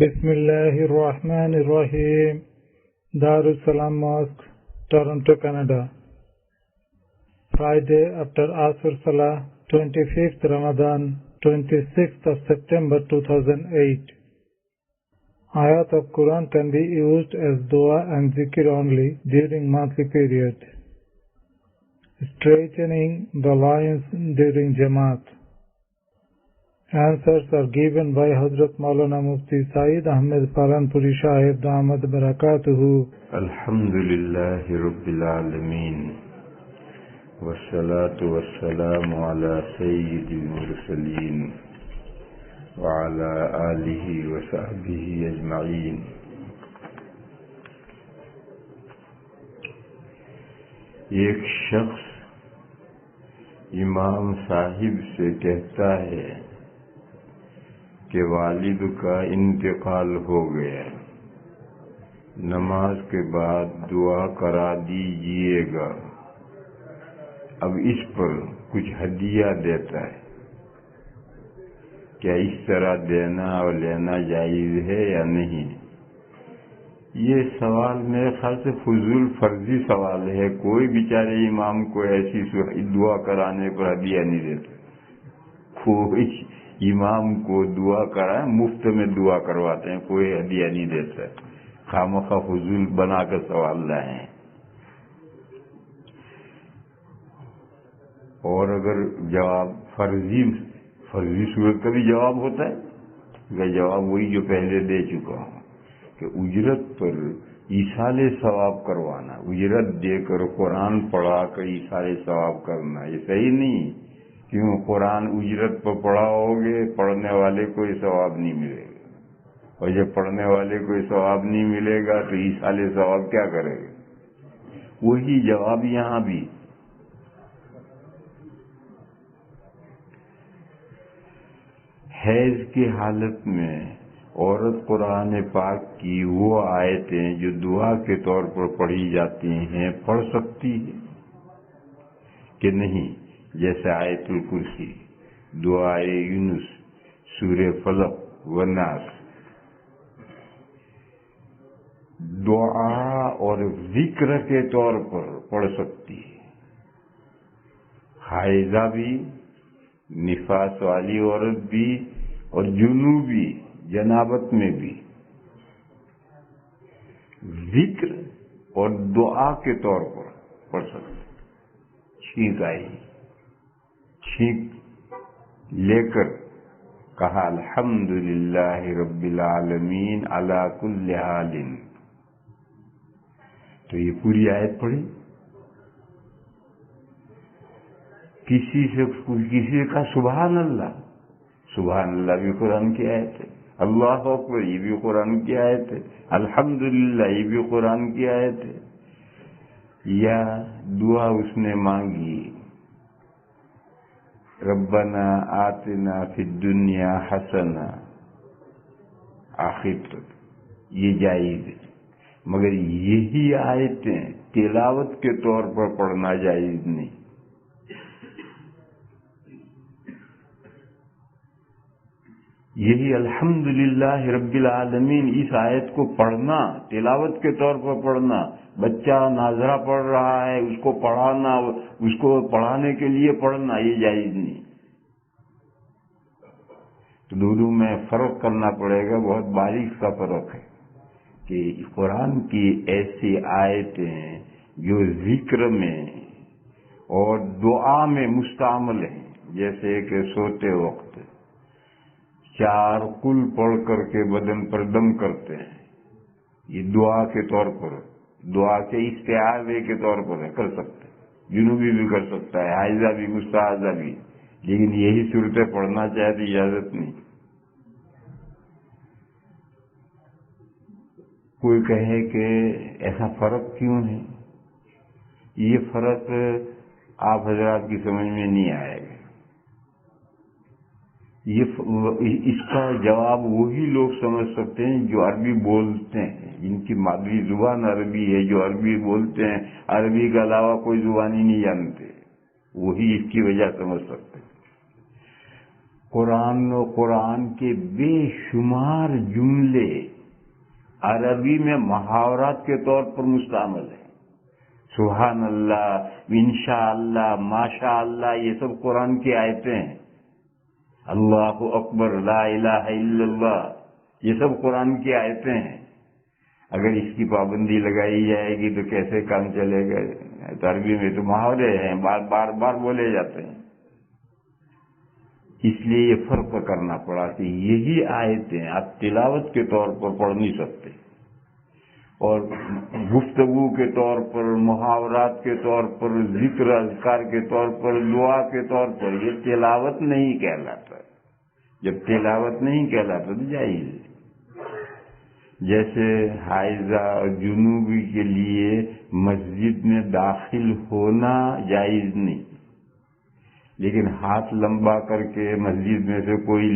بسم الله الرحمن الرحيم. Dar es Salaam Mosque, Toronto, Canada. Friday after Asr Salah, 25th Ramadan, 26th of September 2008. Ayat of Quran can be used as dua and zikr only during monthly period. Straightening the loins during Jamaat. Answers are given by Hazrat Maulana Mufti Saeed Ahmed Palanpuri Sahib Damat Barakatuhu. Alhamdulillahi Rabbil Alameen. Wassalatu wassalamu ala Sayyidil Mursaleen wa ala alihi wa sahbihi ajma'een. ایک شخص امام صاحب سے کہتا ہے کہ والد کا انتقال ہو گیا، نماز کے بعد دعا کرا دیجیے گا، اب اس پر کچھ ہدیہ دیتا ہے، کیا اس طرح دینا اور لینا جائز ہے یا نہیں؟ یہ سوال میرے خیال سے فضول فرضی سوال ہے. کوئی بیچارے امام کو ایسی دعا کرانے پر ہدیہ نہیں دیتا. کوئی امام کو دعا کرائے مفت میں دعا کرواتے ہیں، کوئی ہدیہ نہیں دیتا. خامخواہ فضول بنا کر سوال لائے ہیں. اور اگر جواب فرضی صورت کا بھی جواب ہوتا ہے، کہ جواب وہی جو پہلے دے چکا ہوں کہ اجرت پر ایصال ثواب کروانا، اجرت دے کر قرآن پڑھا کر ایصال ثواب کرنا، یہ صحیح نہیں. کیوں؟ قرآن اجرت پر پڑھاؤ گے، پڑھنے والے کو یہ ثواب نہیں ملے گا، اور جب پڑھنے والے کو یہ ثواب نہیں ملے گا تو ایصال ثواب کیا کرے گا؟ وہی جواب یہاں بھی. حیض کی حالت میں عورت قرآن پاک کی وہ آیتیں جو دعا کے طور پر پڑھی جاتی ہیں پڑھ سکتی ہے کہ نہیں؟ جیسے آیت الکرسی، دعائے یونس، سورہ فلق والناس. دعا اور ذکر کے طور پر پڑھ سکتی ہے. حائضہ بھی، نفاس والی عورت بھی، اور جنوبی جنابت میں بھی ذکر اور دعا کے طور پر پڑھ سکتے. چھینک آئی، چھینک لے کر کہا الحمدللہ رب العالمین علی کل حال، تو یہ پوری آیت پڑھی. کسی کا سبحان اللہ، سبحان اللہ بھی قرآن کی آیت ہے، اللہ اکبر یہ بھی قرآن کی آیت ہے، الحمدللہ یہ بھی قرآن کی آیت ہے. یا دعا اس نے مانگی ربنا آتنا فی الدنیا حسنہ، آخر تک یہ جائز ہے. مگر یہی آیتیں تلاوت کے طور پر پڑھنا جائز نہیں. یہی الحمدللہ رب العالمین اس آیت کو پڑھنا، تلاوت کے طور پر پڑھنا، بچہ ناظرہ پڑھ رہا ہے اس کو پڑھانا، اس کو پڑھانے کے لیے پڑھنا، یہ جائز نہیں. تو دونوں میں فرق کرنا پڑے گا، بہت باریک کا فرق ہے کہ قرآن کی ایسی آیتیں جو ذکر میں اور دعا میں مستعمل ہیں، جیسے کہ سوتے وقت 4 قل پڑھ کر کے بدن پر دم کرتے ہیں، یہ دعا کے طور پر، دعا کے استعاذے کے طور پر کر سکتے ہیں. جنوبی بھی کر سکتا ہے، حائضہ بھی، مستحاضہ بھی، لیکن یہی صورتیں پڑھنا چاہے تو اجازت نہیں. کوئی کہے کہ ایسا فرق کیوں ہے؟ یہ فرق آپ حضرات کی سمجھ میں نہیں آئے گا. اس کا جواب وہی لوگ سمجھ سکتے ہیں جو عربی بولتے ہیں، جن کی مادری زبان عربی ہے، جو عربی بولتے ہیں، عربی کے علاوہ کوئی زبان ہی نہیں جانتے، وہی اس کی وجہ سمجھ سکتے ہیں. قرآن کے بے شمار جملے عربی میں محاورات کے طور پر مستعمل ہیں. سبحان اللہ، انشاءاللہ، ماشاء اللہ، یہ سب قرآن کی آیتیں ہیں. اللہ اکبر، لا الہ الا اللہ، یہ سب قرآن کی آیتیں ہیں. اگر اس کی پابندی لگائی جائے گی تو کیسے کام چلے گا؟ عربی میں تو محاورے ہیں، بار بار بولے جاتے ہیں. اس لیے یہ فرق کرنا پڑا کہ یہی آیتیں آپ تلاوت کے طور پر پڑھ نہیں سکتے، اور گفتگو کے طور پر، محاورات کے طور پر، ذکر اذکار کے طور پر، دعا کے طور پر، یہ تلاوت نہیں کہلاتا. جب تلاوت نہیں کہلاتا تو جائز ہے. جیسے حائضہ اور جنوبی کے لیے مسجد میں داخل ہونا جائز نہیں، لیکن ہاتھ لمبا کر کے مسجد میں سے کوئی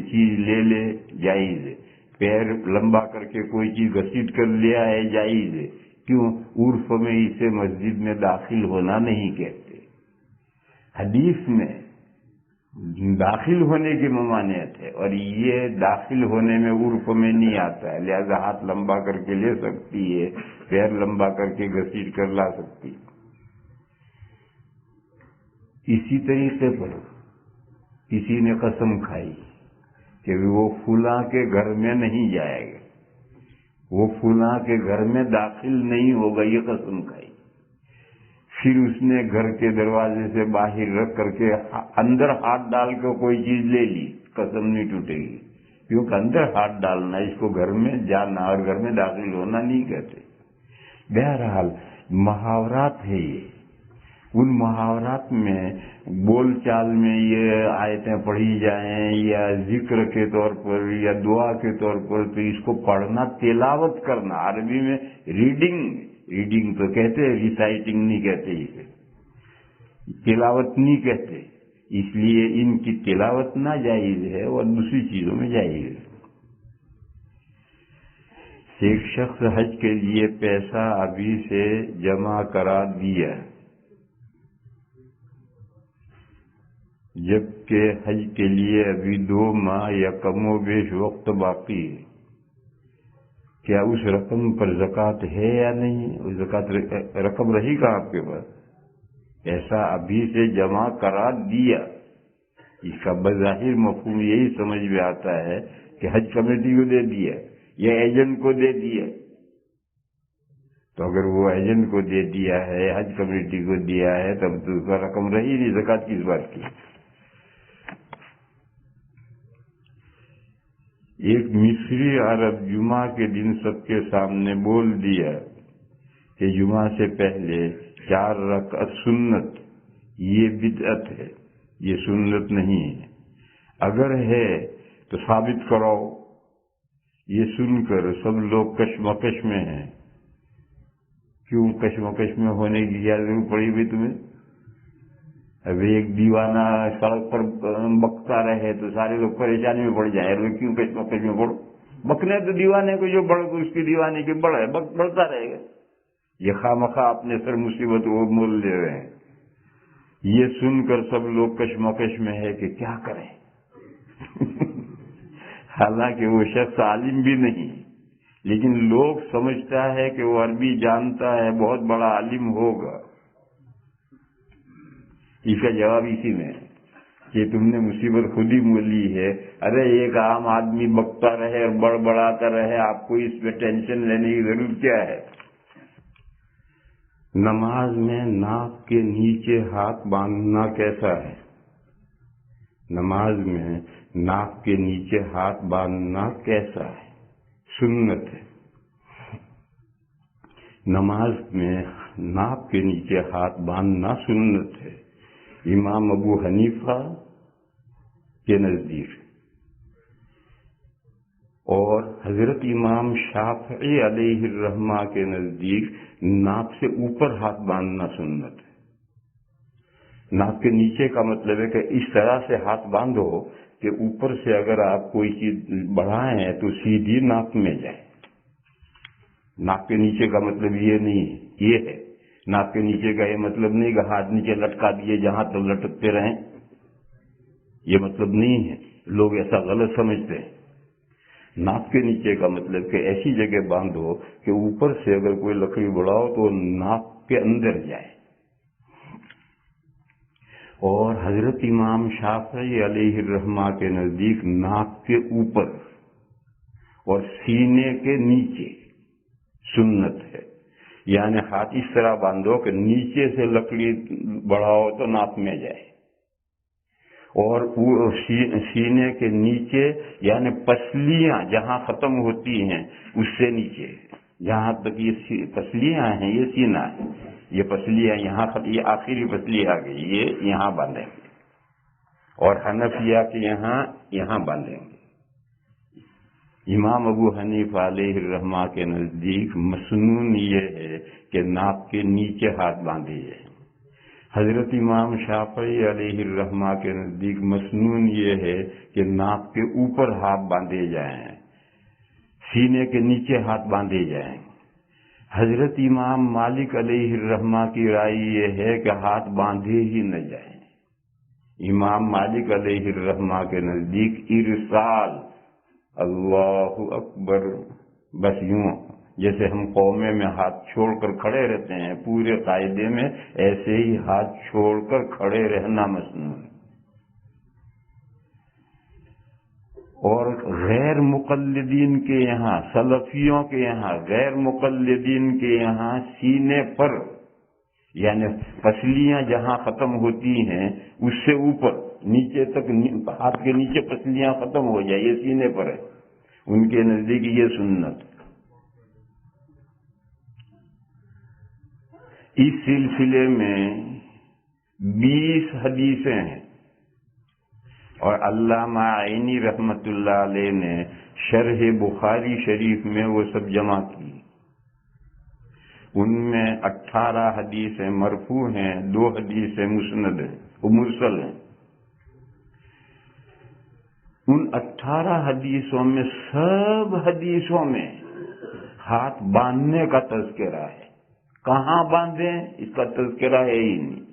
چیز لے لے جائز ہے. پیر لمبا کر کے کوئی چیز گھسیٹ کر لے آئے جائز ہے. کیوں؟ عرف میں اسے مسجد میں داخل ہونا نہیں کہتے. حدیث میں داخل ہونے کی ممانعت ہے، اور یہ داخل ہونے میں عرف میں نہیں آتا ہے. لہذا ہاتھ لمبا کر کے لے سکتی ہے، پیر لمبا کر کے گھسیٹ کر لا سکتی. اسی طریقے پر کسی نے قسم کھائی کہ وہ فلاں کے گھر میں نہیں جائے گا، وہ فلاں کے گھر میں داخل نہیں ہوگا، یہ قسم کھائی. پھر اس نے گھر کے دروازے سے باہر رکھ کر کے اندر ہاتھ ڈال کر کوئی چیز لے لی، قسم نہیں ٹوٹے گی، کیونکہ اندر ہاتھ ڈالنا اس کو گھر میں جانا اور گھر میں داخل ہونا نہیں کہتے. بہرحال محاورات ہے یہ. ان محاورات میں بول چال میں یہ آیتیں پڑھی جائیں یا ذکر کے طور پر یا دعا کے طور پر، تو اس کو پڑھنا، تلاوت کرنا. عربی میں ریڈنگ تو کہتے ہیں، ریسائٹنگ نہیں کہتے، اسے تلاوت نہیں کہتے. اس لیے ان کی تلاوت ناجائز ہے اور دوسری چیزوں میں جائز ہے. ایک شخص حج کے لیے پیسہ ابھی سے جمع کرا دیا، جبکہ حج کے لیے ابھی 2 ماہ یا کم و بیش وقت باقی ہے. کیا اس رقم پر زکوٰۃ ہے یا نہیں؟ اس زکوٰۃ رقم رہی گا آپ کے پاس؟ ایسا ابھی سے جمع کرا دیا، اس کا بظاہر مفہوم یہی سمجھ میں آتا ہے کہ حج کمیٹی کو دے دیا یا ایجنٹ کو دے دیا. تو اگر وہ ایجنٹ کو دے دیا ہے، حج کمیٹی کو دیا ہے، تب تو اس کا رقم رہی نہیں، زکوٰۃ کس بات کی؟ ایک مصری عرب جمعہ کے دن سب کے سامنے بول دیا کہ جمعہ سے پہلے 4 رکعت سنت، یہ بدعت ہے، یہ سنت نہیں ہے. اگر ہے تو ثابت کراؤ. یہ سن کر سب لوگ کشمکش میں ہیں. کیوں کشمکش میں ہونے کی کیا ضرورت پڑی بھی تمہیں؟ ابھی ایک دیوانہ سڑک پر بکتا رہے تو سارے لوگ پریشانی میں پڑ جائیں. کیوں کشمکش میں پڑو؟ بکنے تو دیوانے کو جو بڑھ اس کی دیوانے کی بڑھ ہے، بڑھتا رہے گا. یہ خواہ اپنے سر مصیبت وہ مول لے رہے ہیں. یہ سن کر سب لوگ کشمکش میں ہے کہ کیا کریں. حالانکہ وہ شخص عالم بھی نہیں، لیکن لوگ سمجھتا ہے کہ وہ عربی جانتا ہے، بہت بڑا عالم ہوگا. اس کا جواب اسی میں ہے کہ تم نے مصیبت خود ہی مولی ہے. ارے ایک عام آدمی بکتا رہے اور بڑبڑاتا رہے، آپ کو اس میں ٹینشن لینے کی ضرورت کیا ہے؟ نماز میں ناک کے نیچے ہاتھ باندھنا کیسا ہے؟ نماز میں ناک کے نیچے ہاتھ باندھنا کیسا ہے؟ سنت ہے. نماز میں ناک کے نیچے ہاتھ باندھنا سنت ہے. امام ابو حنیفہ کے نزدیک اور حضرت امام شافعی علیہ الرحمہ کے نزدیک ناک سے اوپر ہاتھ باندھنا سنت ہے. ناک کے نیچے کا مطلب ہے کہ اس طرح سے ہاتھ باندھو کہ اوپر سے اگر آپ کوئی چیز بڑھائیں تو سیدھی ناک میں جائے. ناک کے نیچے کا مطلب یہ نہیں ہے، یہ ہے. ناک کے نیچے کا یہ مطلب نہیں کہ ہاتھ نیچے لٹکا دیے جہاں تک لٹکتے رہیں، یہ مطلب نہیں ہے. لوگ ایسا غلط سمجھتے ہیں. ناک کے نیچے کا مطلب کہ ایسی جگہ باندھو کہ اوپر سے اگر کوئی لکڑی بڑھاؤ تو ناک کے اندر جائے. اور حضرت امام شافعی علیہ الرحمہ کے نزدیک ناک کے اوپر اور سینے کے نیچے سنت ہے. یعنی ہاتھ اس طرح باندھو کہ نیچے سے لکڑی بڑھاؤ تو ناک میں جائے، اور سینے کے نیچے یعنی پسلیاں جہاں ختم ہوتی ہیں اس سے نیچے، جہاں تک یہ پسلیاں ہیں یہ سینہ ہے، یہ پسلیاں یہاں یہ آخری پسلی آ گئی، یہ یہاں باندھیں گے. اور حنفیہ کے یہاں باندھیں گے. امام ابو حنیفہ علیہ الرحمہ کے نزدیک مسنون یہ ہے کہ ناک کے نیچے ہاتھ باندھے جائیں. حضرت امام شافعی علیہ الرحمہ کے نزدیک مسنون یہ ہے کہ ناک کے اوپر ہاتھ باندھے جائیں، سینے کے نیچے ہاتھ باندھے جائیں. حضرت امام مالک علیہ الرحمہ کی رائے یہ ہے کہ ہاتھ باندھے ہی نہ جائیں. امام مالک علیہ الرحمہ کے نزدیک ارسال، اللہ اکبر، بس یوں جیسے ہم قومے میں ہاتھ چھوڑ کر کھڑے رہتے ہیں پورے قاعدے میں، ایسے ہی ہاتھ چھوڑ کر کھڑے رہنا مسنون. اور غیر مقلدین کے یہاں، سلفیوں کے یہاں، غیر مقلدین کے یہاں سینے پر یعنی پسلیاں جہاں ختم ہوتی ہیں اس سے اوپر نیچے تک ہاتھ کے نیچے پسلیاں ختم ہو جائے، یہ سینے پر ہے. ان کے نزدیک یہ سنت. اس سلسلے میں 20 حدیثیں ہیں، اور علامہ عینی رحمت اللہ علیہ نے شرح بخاری شریف میں وہ سب جمع کی. ان میں 18 حدیثیں مرفوع ہیں، 2 حدیثیں مسند ہیں، وہ مرسل ہیں. ان 18 حدیثوں میں سب حدیثوں میں ہاتھ باندھنے کا تذکرہ ہے. کہاں باندھیں اس کا تذکرہ ہے ہی نہیں.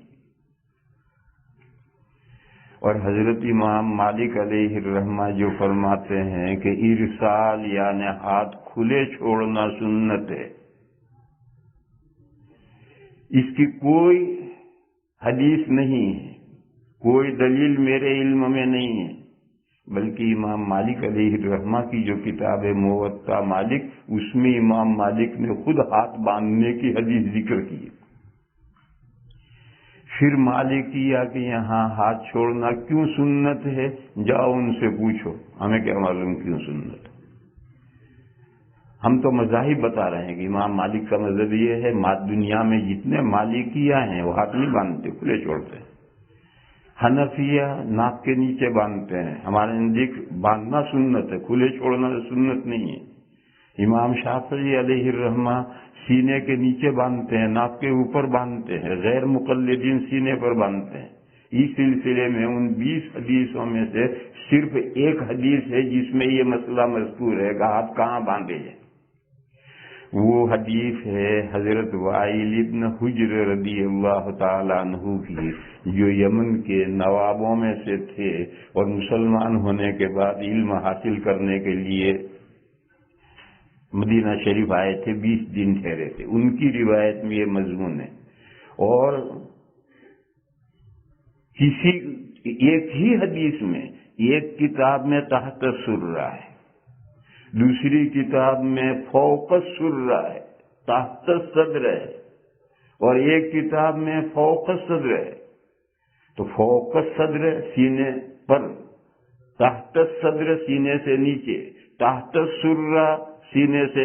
اور حضرت امام مالک علیہ الرحمہ جو فرماتے ہیں کہ ارسال یعنی ہاتھ کھلے چھوڑنا سنت ہے، اس کی کوئی حدیث نہیں ہے، کوئی دلیل میرے علم میں نہیں ہے. بلکہ امام مالک علیہ الرحمہ کی جو کتاب ہے موطا مالک، اس میں امام مالک نے خود ہاتھ باندھنے کی حدیث ذکر کی. پھر مالکیہ کے یہاں ہاتھ چھوڑنا کیوں سنت ہے، جاؤ ان سے پوچھو، ہمیں کیا معلوم کیوں سنت ہے. ہم تو مذاہب بتا رہے ہیں کہ امام مالک کا مذہب یہ ہے، دنیا میں جتنے مالکیہ ہیں وہ ہاتھ نہیں باندھتے، کھلے چھوڑتے ہیں. حنفیہ ناک کے نیچے باندھتے ہیں، ہمارے نزدیک باندھنا سنت ہے، کھلے چھوڑنا سنت نہیں ہے. امام شافعی علیہ الرحمہ سینے کے نیچے باندھتے ہیں، ناک کے اوپر باندھتے ہیں، غیر مقلدین سینے پر باندھتے ہیں. اس سلسلے میں ان 20 حدیثوں میں سے صرف ایک حدیث ہے جس میں یہ مسئلہ مذکور ہے کہ ہاتھ کہاں باندھے جائیں. وہ حدیث ہے حضرت وائل ابن حجر رضی اللہ تعالی عنہ کی، جو یمن کے نوابوں میں سے تھے اور مسلمان ہونے کے بعد علم حاصل کرنے کے لیے مدینہ شریف آئے تھے، 20 دن ٹھہرے تھے. ان کی روایت میں یہ مضمون ہے. اور کسی ایک ہی حدیث میں، ایک کتاب میں تحت سرہ ہے، دوسری کتاب میں فوق السرہ ہے، تحت الصدر ہے، اور ایک کتاب میں فوق الصدر ہے. تو فوق الصدر سینے پر، تحت الصدر سینے سے نیچے، تحت السرہ سینے سے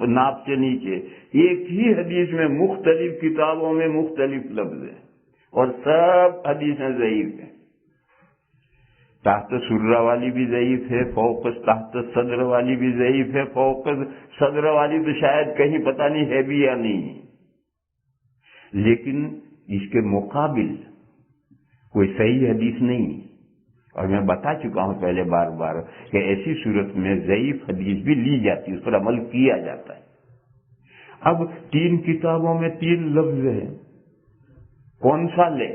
ناپ سے نیچے. ایک ہی حدیث میں مختلف کتابوں میں مختلف لفظ ہیں، اور سب حدیثیں ضعیف ہیں. تحت سرہ والی بھی ضعیف ہے، فوق تحت صدر والی بھی ضعیف ہے، فوق صدر والی تو شاید کہیں پتہ نہیں ہے بھی یا نہیں. لیکن اس کے مقابل کوئی صحیح حدیث نہیں. اور میں بتا چکا ہوں پہلے بار بار کہ ایسی صورت میں ضعیف حدیث بھی لی جاتی ہے، اس پر عمل کیا جاتا ہے. اب 3 کتابوں میں 3 لفظ ہیں، کون سا لے؟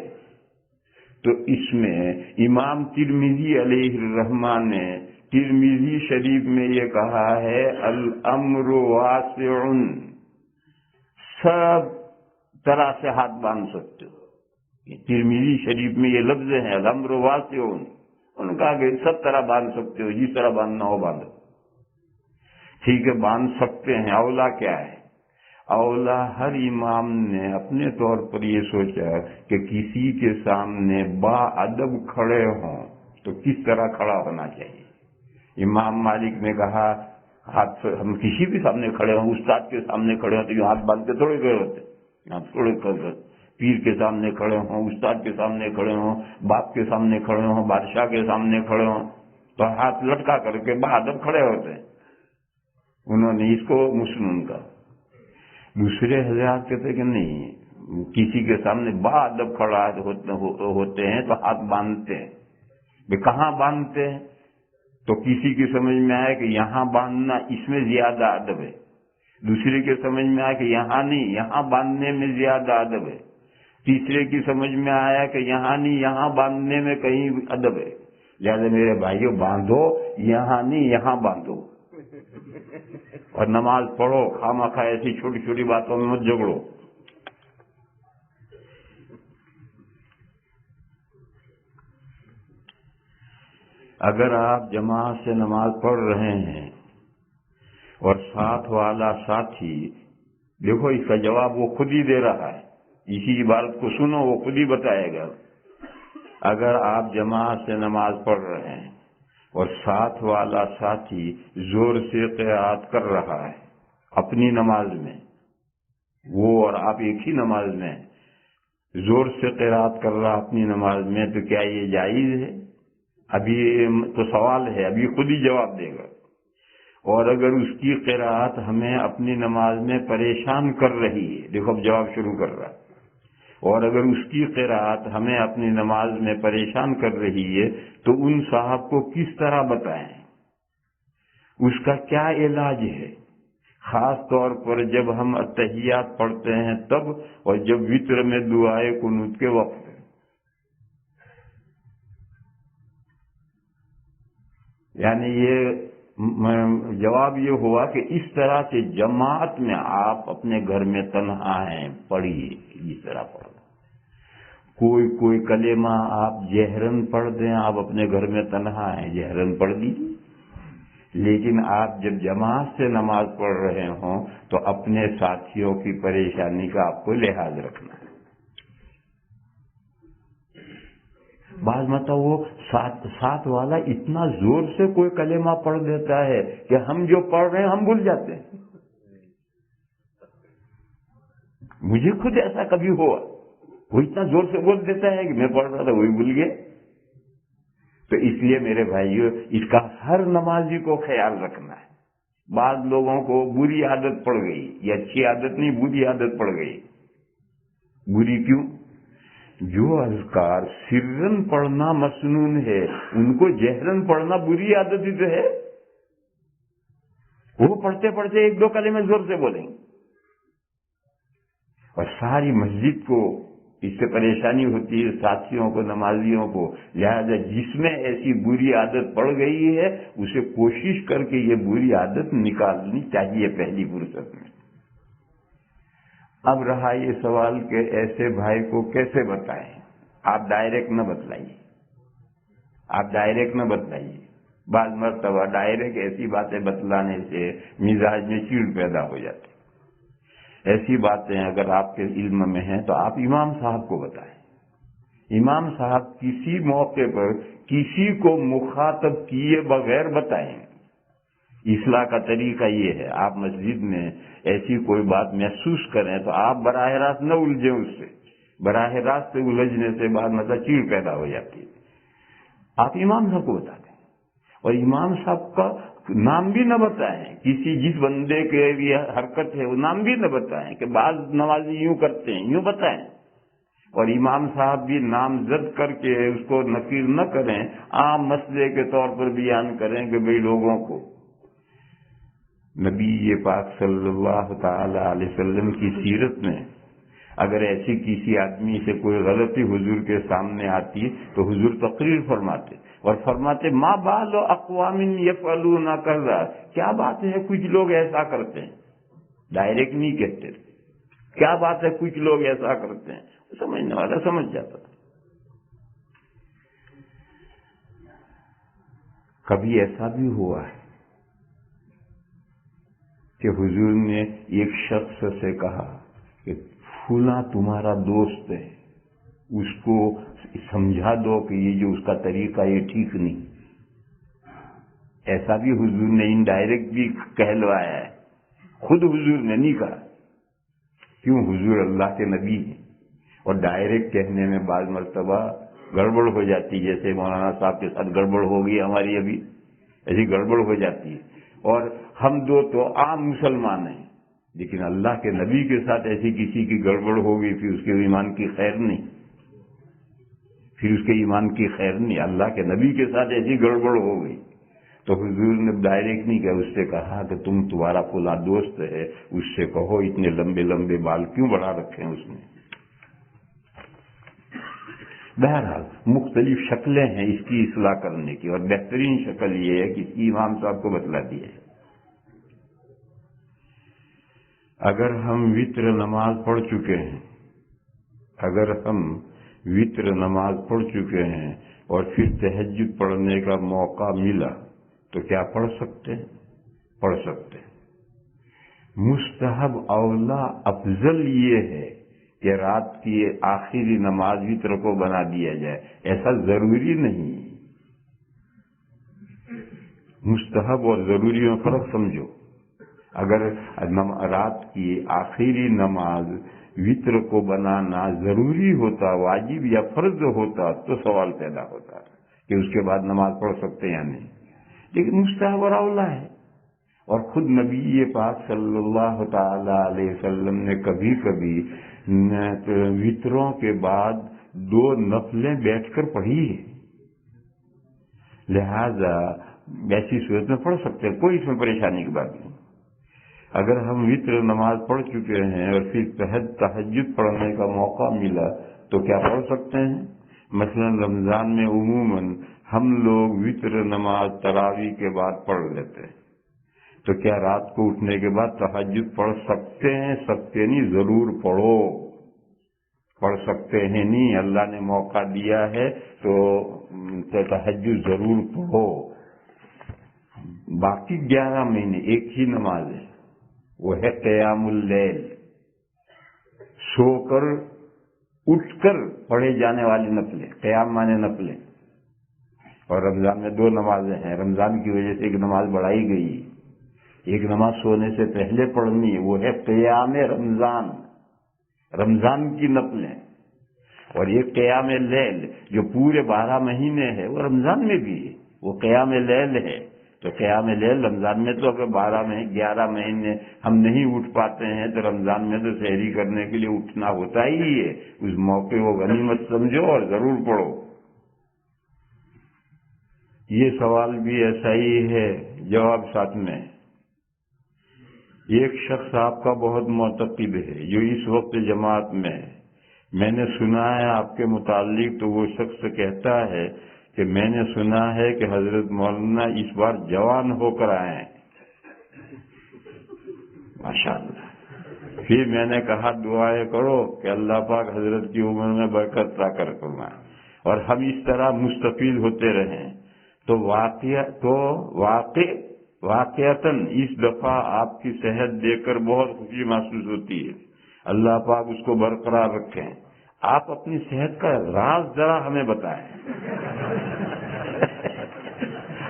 تو اس میں امام ترمذی علیہ الرحمہ نے ترمذی شریف میں یہ کہا ہے الامر واسع، سب طرح سے ہاتھ باندھ سکتے ہو۔ ترمذی شریف میں یہ لفظ ہے الامر واسع، انہوں نے کہا کہ سب طرح باندھ سکتے ہو، جس طرح باندھنا ہو باندھو۔ ٹھیک ہے، باندھ سکتے ہیں، اولا کیا ہے؟ اولا ہر امام نے اپنے طور پر یہ سوچا کہ کسی کے سامنے با ادب کھڑے ہوں تو کس طرح کھڑا ہونا چاہیے۔ امام مالک نے کہا ہاتھ، ہم کسی بھی سامنے کھڑے ہوں، استاد کے سامنے کھڑے ہوں تو یہ ہاتھ باندھ کے تھوڑے گئے ہوتے، ہاتھ تھوڑے کر، پیر کے سامنے کھڑے ہوں، استاد کے سامنے کھڑے ہوں، باپ کے سامنے کھڑے ہوں، بادشاہ کے سامنے کھڑے ہوں تو ہاتھ لٹکا کر کے با ادب کھڑے ہوتے ہیں۔ انہوں نے اس کو مسنون کہا۔ دوسرے حضرات کہتے کہ نہیں، کسی کے سامنے با ادب کھڑا ہوتے ہیں تو ہاتھ باندھتے ہیں۔ کہاں باندھتے ہیں؟ تو کسی کی سمجھ میں آیا کہ یہاں باندھنا اس میں زیادہ ادب ہے، دوسرے کے سمجھ میں آیا کہ یہاں نہیں، یہاں باندھنے میں زیادہ ادب ہے، تیسرے کی سمجھ میں آیا کہ یہاں نہیں، یہاں باندھنے میں کہیں ادب ہے۔ لہٰذا میرے بھائیوں، باندھو، یہاں نہیں یہاں باندھو، اور نماز پڑھو، خواہ ایسی چھوٹی چھوٹی باتوں میں مت جھگڑو۔ اگر آپ جماعت سے نماز پڑھ رہے ہیں اور ساتھ والا ساتھی، دیکھو اس کا جواب وہ خود ہی دے رہا ہے، اسی عبارت کو سنو، وہ خود ہی بتائے گا۔ اگر آپ جماعت سے نماز پڑھ رہے ہیں اور ساتھ والا ساتھی زور سے قرات کر رہا ہے اپنی نماز میں، وہ اور آپ ایک ہی نماز میں، زور سے قرات کر رہا اپنی نماز میں، تو کیا یہ جائز ہے؟ ابھی تو سوال ہے، ابھی خود ہی جواب دے گا۔ اور اگر اس کی قرات ہمیں اپنی نماز میں پریشان کر رہی ہے، دیکھو اب جواب شروع کر رہا ہے، اور اگر اس کی قرات ہمیں اپنی نماز میں پریشان کر رہی ہے تو ان صاحب کو کس طرح بتائیں، اس کا کیا علاج ہے؟ خاص طور پر جب ہم اتحیات پڑھتے ہیں تب، اور جب وتر میں دعائے قنوت کے وقت۔ یعنی یہ جواب یہ ہوا کہ اس طرح سے جماعت میں آپ اپنے گھر میں تنہا ہیں، پڑھیے، اس طرح پڑھ کوئی کلمہ آپ جہرن پڑھ دیں، آپ اپنے گھر میں تنہا ہیں، جہرن پڑھ دیجیے۔ لیکن آپ جب جماعت سے نماز پڑھ رہے ہوں تو اپنے ساتھیوں کی پریشانی کا آپ کو لحاظ رکھنا ہے۔ بعض مطلب وہ ساتھ والا اتنا زور سے کوئی کلمہ پڑھ دیتا ہے کہ ہم جو پڑھ رہے ہیں ہم بھول جاتے ہیں۔ مجھے خود ایسا کبھی ہوا، وہ اتنا زور سے بول دیتا ہے کہ میں پڑھ رہا تھا وہی بھول گیا۔ تو اس لیے میرے بھائیوں، اس کا ہر نمازی کو خیال رکھنا ہے۔ بعض لوگوں کو بری عادت پڑ گئی، یہ اچھی عادت نہیں، بری عادت پڑ گئی۔ بری کیوں؟ جو اذکار سرن پڑھنا مسنون ہے، ان کو جہرن پڑھنا بری عادت ہی تو ہے۔ وہ پڑھتے پڑھتے ایک دو کلمے زور سے بولیں گے اور ساری مسجد کو اس سے پریشانی ہوتی ہے، ساتھیوں کو، نمازیوں کو۔ لہذا جس میں ایسی بری عادت پڑ گئی ہے اسے کوشش کر کے یہ بری عادت نکالنی چاہیے پہلی فرصت میں۔ اب رہا یہ سوال کہ ایسے بھائی کو کیسے بتائیں؟ آپ ڈائریکٹ نہ بتلائیے، بعض مرتبہ ڈائریکٹ ایسی باتیں بتلانے سے مزاج میں چیڑ پیدا ہو جاتی۔ ایسی باتیں اگر آپ کے علم میں ہیں تو آپ امام صاحب کو بتائیں۔ امام صاحب کسی موقع پر کسی کو مخاطب کیے بغیر بتائیں۔ اصلاح کا طریقہ یہ ہے، آپ مسجد میں ایسی کوئی بات محسوس کریں تو آپ براہ راست نہ الجھیں اس سے، براہ راست سے الجھنے سے بعد مطلب چیڑ پیدا ہو جاتی ہے۔ آپ امام صاحب کو بتا دیں، اور امام صاحب کا نام بھی نہ بتائیں، کسی جس بندے کے بھی حرکت ہے وہ نام بھی نہ بتائیں کہ بعض نمازی یوں کرتے ہیں، یوں بتائیں۔ اور امام صاحب بھی نامزد کر کے اس کو نفیر نہ کریں، عام مسئلے کے طور پر بیان کریں کہ بھئی لوگوں کو نبی پاک صلی اللہ تعالی علیہ وسلم کی سیرت میں اگر ایسی کسی آدمی سے کوئی غلطی حضور کے سامنے آتی تو حضور تقریر فرماتے اور فرماتے ما بال اقوام یفعلون کذا، کیا بات ہے کچھ لوگ ایسا کرتے ہیں، ڈائریکٹ نہیں کہتے، کیا بات ہے کچھ لوگ ایسا کرتے ہیں، سمجھنے والا سمجھ جاتا تھا۔ کبھی ایسا بھی ہوا ہے کہ حضور نے ایک شخص سے کہا کہ فلاں تمہارا دوست ہے، اس کو سمجھا دو کہ یہ جو اس کا طریقہ یہ ٹھیک نہیں۔ ایسا بھی حضور نے انڈائریکٹ بھی کہلوایا ہے، خود حضور نے نہیں کہا، کیوں؟ حضور اللہ کے نبی ہیں اور ڈائریکٹ کہنے میں بعض مرتبہ گڑبڑ ہو جاتی، جیسے مولانا صاحب کے ساتھ گڑبڑ ہو گئی ہماری ابھی، ایسی گڑبڑ ہو جاتی ہے۔ اور ہم دو تو عام مسلمان ہیں، لیکن اللہ کے نبی کے ساتھ ایسی کسی کی گڑبڑ ہو گئی پھر اس کے ایمان کی خیر نہیں، پھر اس کے ایمان کی خیر نہیں۔ اللہ کے نبی کے ساتھ ایسی گڑبڑ ہو گئی تو حضور نے ڈائریکٹ نہیں کہا، اس سے کہا کہ تمہارا فلاں دوست ہے، اس سے کہو اتنے لمبے لمبے بال کیوں بڑھا رکھے ہیں اس نے۔ بہرحال مختلف شکلیں ہیں اس کی اصلاح کرنے کی، اور بہترین شکل یہ ہے کہ اس کی امام صاحب کو بتلا دی ہے۔ اگر ہم وتر نماز پڑھ چکے ہیں، اگر ہم وتر نماز پڑھ چکے ہیں اور پھر تہجد پڑھنے کا موقع ملا تو کیا پڑھ سکتے ہیں؟ پڑھ سکتے ہیں۔ مستحب اولا افضل یہ ہے کہ رات کی آخری نماز وتر کو بنا دیا جائے، ایسا ضروری نہیں۔ مستحب اور ضروری میں فرق سمجھو۔ اگر رات کی آخری نماز وتر کو بنانا ضروری ہوتا، واجب یا فرض ہوتا تو سوال پیدا ہوتا کہ اس کے بعد نماز پڑھ سکتے یا نہیں، لیکن مستحب اور اولا ہے۔ اور خود نبی پاک صلی اللہ تعالی علیہ وسلم نے کبھی کبھی وتروں کے بعد 2 نفلیں بیٹھ کر پڑھی ہے، لہذا ایسی صورت میں پڑھ سکتے ہیں، کوئی اس میں پریشانی کی بات نہیں۔ اگر ہم وتر نماز پڑھ چکے ہیں اور پھر تہجد پڑھنے کا موقع ملا تو کیا پڑھ سکتے ہیں؟ مثلا رمضان میں عموماً ہم لوگ وتر نماز تراویح کے بعد پڑھ لیتے ہیں، تو کیا رات کو اٹھنے کے بعد تہجد پڑھ سکتے ہیں؟ سکتے نہیں، ضرور پڑھو، پڑھ سکتے ہیں نہیں، اللہ نے موقع دیا ہے تو تہجد ضرور پڑھو۔ باقی 11 مہینے ایک ہی نماز ہے، وہ ہے قیام اللیل، سو کر اٹھ کر پڑھے جانے والی نفلیں، قیام مانے نفلیں۔ اور رمضان میں 2 نمازیں ہیں، رمضان کی وجہ سے ایک نماز بڑھائی گئی، ایک نماز سونے سے پہلے پڑھنی ہے، وہ ہے قیام رمضان، رمضان کی نفلیں۔ اور یہ قیام اللیل جو پورے 12 مہینے ہے وہ رمضان میں بھی ہے، وہ قیام اللیل ہے۔ تو قیام اللیل رمضان میں تو اگر 11 مہینے ہم نہیں اٹھ پاتے ہیں تو رمضان میں تو سحری کرنے کے لیے اٹھنا ہوتا ہی ہے، اس موقع کو غنیمت سمجھو اور ضرور پڑھو۔ یہ سوال بھی ایسا ہی ہے، جواب ساتھ میں۔ ایک شخص آپ کا بہت معتقد ہے جو اس وقت جماعت میں ہے، میں نے سنا ہے آپ کے متعلق، تو وہ شخص کہتا ہے کہ میں نے سنا ہے کہ حضرت مولانا اس بار جوان ہو کر آئے ہیں، ماشاءاللہ۔ پھر میں نے کہا دعائیں کرو کہ اللہ پاک حضرت کی عمر میں برکت عطا فرمائے اور ہم اس طرح مستفید ہوتے رہیں۔ تو واقعتاً اس دفعہ آپ کی صحت دیکھ کر بہت خوشی محسوس ہوتی ہے، اللہ پاک اس کو برقرار رکھیں۔ آپ اپنی صحت کا راز ذرا ہمیں بتائیں۔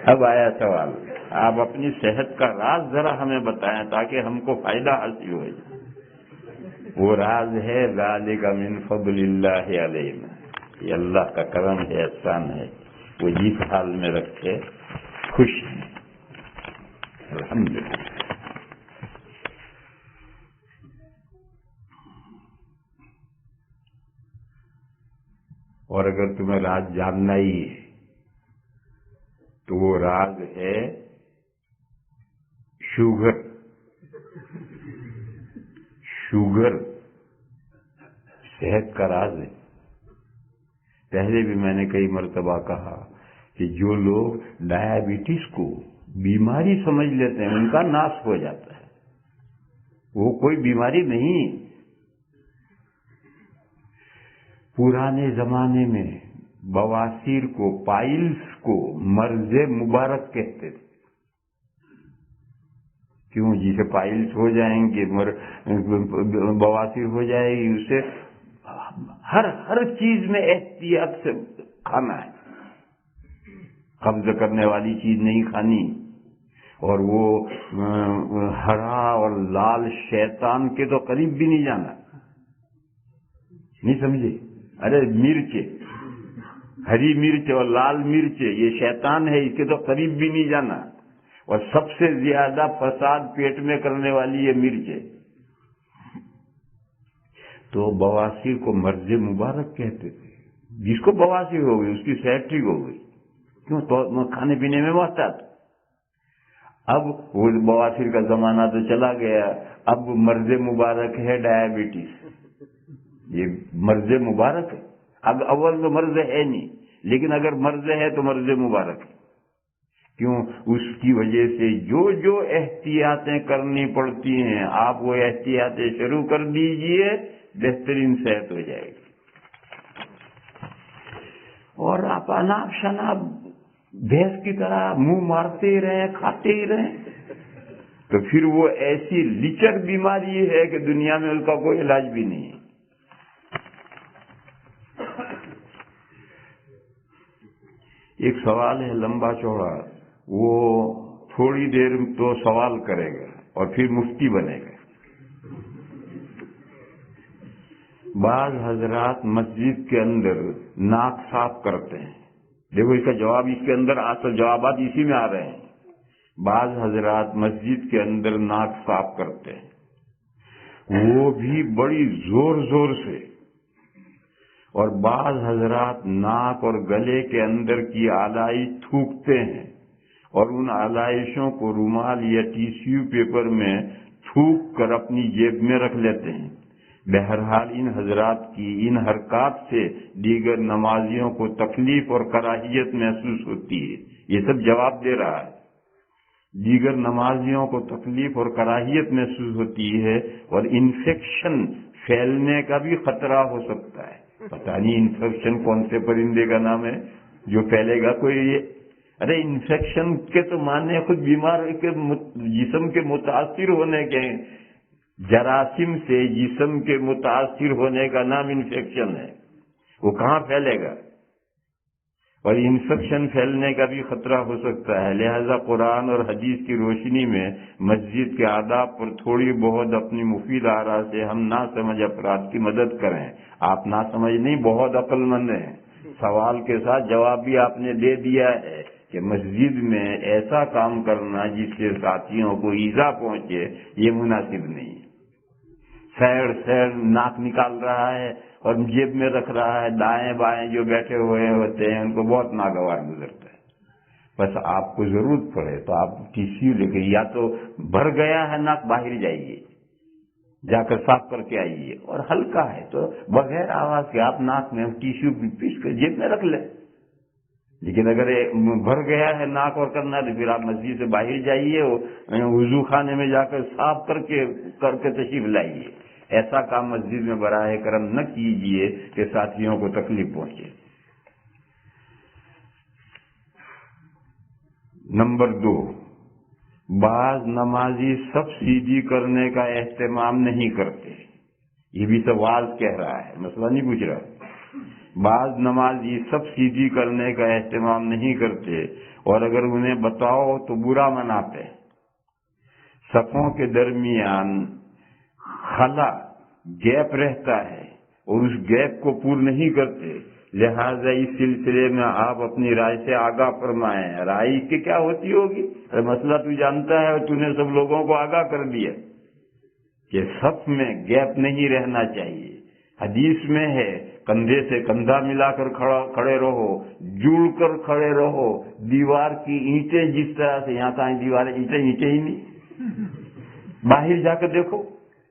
اب آیا سوال، آپ اپنی صحت کا راز ذرا ہمیں بتائیں تاکہ ہم کو فائدہ حاصل ہو جائے۔ وہ راز ہے ذالک من فضل اللہ علینا، یہ اللہ کا کرم ہے، احسان ہے، وہ جس حال میں رکھے خوش ہیں، الحمدللہ۔ اور اگر تمہیں راز جاننا ہی ہے تو وہ راز ہے شوگر۔ صحت کا راز ہے. پہلے بھی میں نے کئی مرتبہ کہا کہ جو لوگ ڈائبٹیز کو بیماری سمجھ لیتے ہیں ان کا ناش ہو جاتا ہے. وہ کوئی بیماری نہیں. پرانے زمانے میں بواسیر کو، پائلس کو مرض مبارک کہتے تھے. کیوں؟ جسے پائلس ہو جائیں گے، بواسیر ہو جائے گی، اسے ہر چیز میں احتیاط سے کھانا ہے. قبض کرنے والی چیز نہیں کھانی، اور وہ ہرا اور لال شیطان کے تو قریب بھی نہیں جانا. نہیں سمجھے؟ ارے مرچ، ہری مرچ اور لال مرچ یہ شیطان ہے، اس کے تو قریب بھی نہیں جانا. اور سب سے زیادہ فساد پیٹ میں کرنے والی یہ مرچ ہے. تو بواسیر کو مرض مبارک کہتے تھے. جس کو بواسیر ہو گئی اس کی صحت ٹھیک ہو گئی. کیوں؟ تو کھانے پینے میں محتاط. اب وہ بواسیر کا زمانہ تو چلا گیا، اب مرض مبارک ہے ڈائبٹیز. یہ مرض مبارک ہے. اب اول تو مرض ہے نہیں، لیکن اگر مرض ہے تو مرض مبارک ہے. کیوں؟ اس کی وجہ سے جو احتیاطیں کرنی پڑتی ہیں آپ وہ احتیاطیں شروع کر دیجئے، بہترین صحت ہو جائے گی. اور آپ اناپ شناپ بھینس کی طرح منہ مارتے ہی رہیں، کھاتے ہی رہیں، تو پھر وہ ایسی لچر بیماری ہے کہ دنیا میں اس کا کوئی علاج بھی نہیں ہے. ایک سوال ہے لمبا چوڑا، وہ تھوڑی دیر تو سوال کرے گا اور پھر مفتی بنے گا. بعض حضرات مسجد کے اندر ناک صاف کرتے ہیں. دیکھو اس کا جواب اس کے اندر، اصل جوابات اسی میں آ رہے ہیں. بعض حضرات مسجد کے اندر ناک صاف کرتے ہیں، وہ بھی بڑی زور سے. اور بعض حضرات ناک اور گلے کے اندر کی آلائش تھوکتے ہیں اور ان آلائشوں کو رومال یا ٹیشو پیپر میں تھوک کر اپنی جیب میں رکھ لیتے ہیں. بہرحال ان حضرات کی ان حرکات سے دیگر نمازیوں کو تکلیف اور کراہیت محسوس ہوتی ہے. یہ سب جواب دے رہا ہے. دیگر نمازیوں کو تکلیف اور کراہیت محسوس ہوتی ہے اور انفیکشن پھیلنے کا بھی خطرہ ہو سکتا ہے. پتہ نہیں انفیکشن کون سے پرندے کا نام ہے جو پھیلے گا کوئی. یہ ارے انفیکشن کے تو معنی خود بیمار کے جسم کے متاثر ہونے کے، جراثیم سے جسم کے متاثر ہونے کا نام انفیکشن ہے. وہ کہاں پھیلے گا؟ اور انفیکشن پھیلنے کا بھی خطرہ ہو سکتا ہے. لہذا قرآن اور حدیث کی روشنی میں مسجد کے آداب پر تھوڑی بہت اپنی مفید آراء سے ہم ناسمجھ افراد کی مدد کریں. آپ ناسمجھ نہیں، بہت عقل مند ہیں. سوال کے ساتھ جواب بھی آپ نے دے دیا ہے کہ مسجد میں ایسا کام کرنا جس سے ساتھیوں کو ایذا پہنچے یہ مناسب نہیں. سیڑ ناک نکال رہا ہے اور جیب میں رکھ رہا ہے، دائیں بائیں جو بیٹھے ہوئے ہوتے ہیں ان کو بہت ناگوار گزرتا ہے. بس آپ کو ضرورت پڑے تو آپ ٹیشو لے کے، یا تو بھر گیا ہے ناک باہر جائیے، جا کر صاف کر کے آئیے، اور ہلکا ہے تو بغیر آواز کے آپ ناک میں ٹیشو پیس کر جیب میں رکھ لیں. لیکن اگر بھر گیا ہے ناک اور کرنا ہے تو پھر آپ مسجد سے باہر جائیے، وضو خانے میں جا کر صاف کر کے تشریف لائیے. ایسا کام مسجد میں براہ کرم نہ کیجیے کہ ساتھیوں کو تکلیف پہنچے. نمبر 2، بعض نمازی سب سیدھی کرنے کا اہتمام نہیں کرتے. یہ بھی سوال کہہ رہا ہے، مسئلہ نہیں پوچھ رہا. بعض نمازی سب سیدھی کرنے کا اہتمام نہیں کرتے اور اگر انہیں بتاؤ تو برا مناتے. صفوں کے درمیان خلا گیپ رہتا ہے اور اس گیپ کو پور نہیں کرتے. لہذا اس سلسلے میں آپ اپنی رائے سے آگاہ فرمائیں. رائے کی کیا ہوتی ہوگی؟ مسئلہ تو جانتا ہے اور تو نے سب لوگوں کو آگاہ کر دیا کہ صف میں گیپ نہیں رہنا چاہیے. حدیث میں ہے کندھے سے کندھا ملا کر کھڑے رہو، جڑ کر کھڑے رہو. دیوار کی اینٹیں جس طرح سے، یہاں کہیں دیواریں اینٹیں ہی نہیں، باہر جا کر دیکھو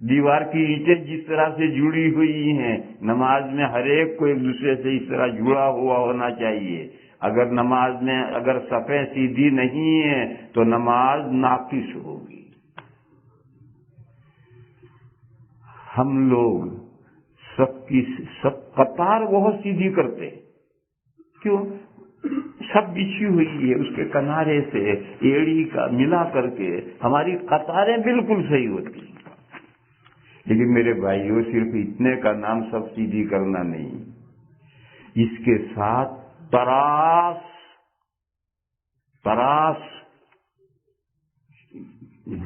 دیوار کی اینٹیں جس طرح سے جڑی ہوئی ہیں، نماز میں ہر ایک کو ایک دوسرے سے اس طرح جڑا ہوا ہونا چاہیے۔ اگر نماز میں اگر صفیں سیدھی نہیں ہیں تو نماز ناقص ہوگی۔ ہم لوگ سب قطار بہت سیدھی کرتے، کیوں؟ سب بچھی ہوئی ہے، اس کے کنارے سے ایڑی کا ملا کر کے ہماری قطاریں بالکل صحیح ہوتی ہیں۔ لیکن میرے بھائیوں، صرف اتنے کا نام سب سیدھی کرنا نہیں، اس کے ساتھ تراس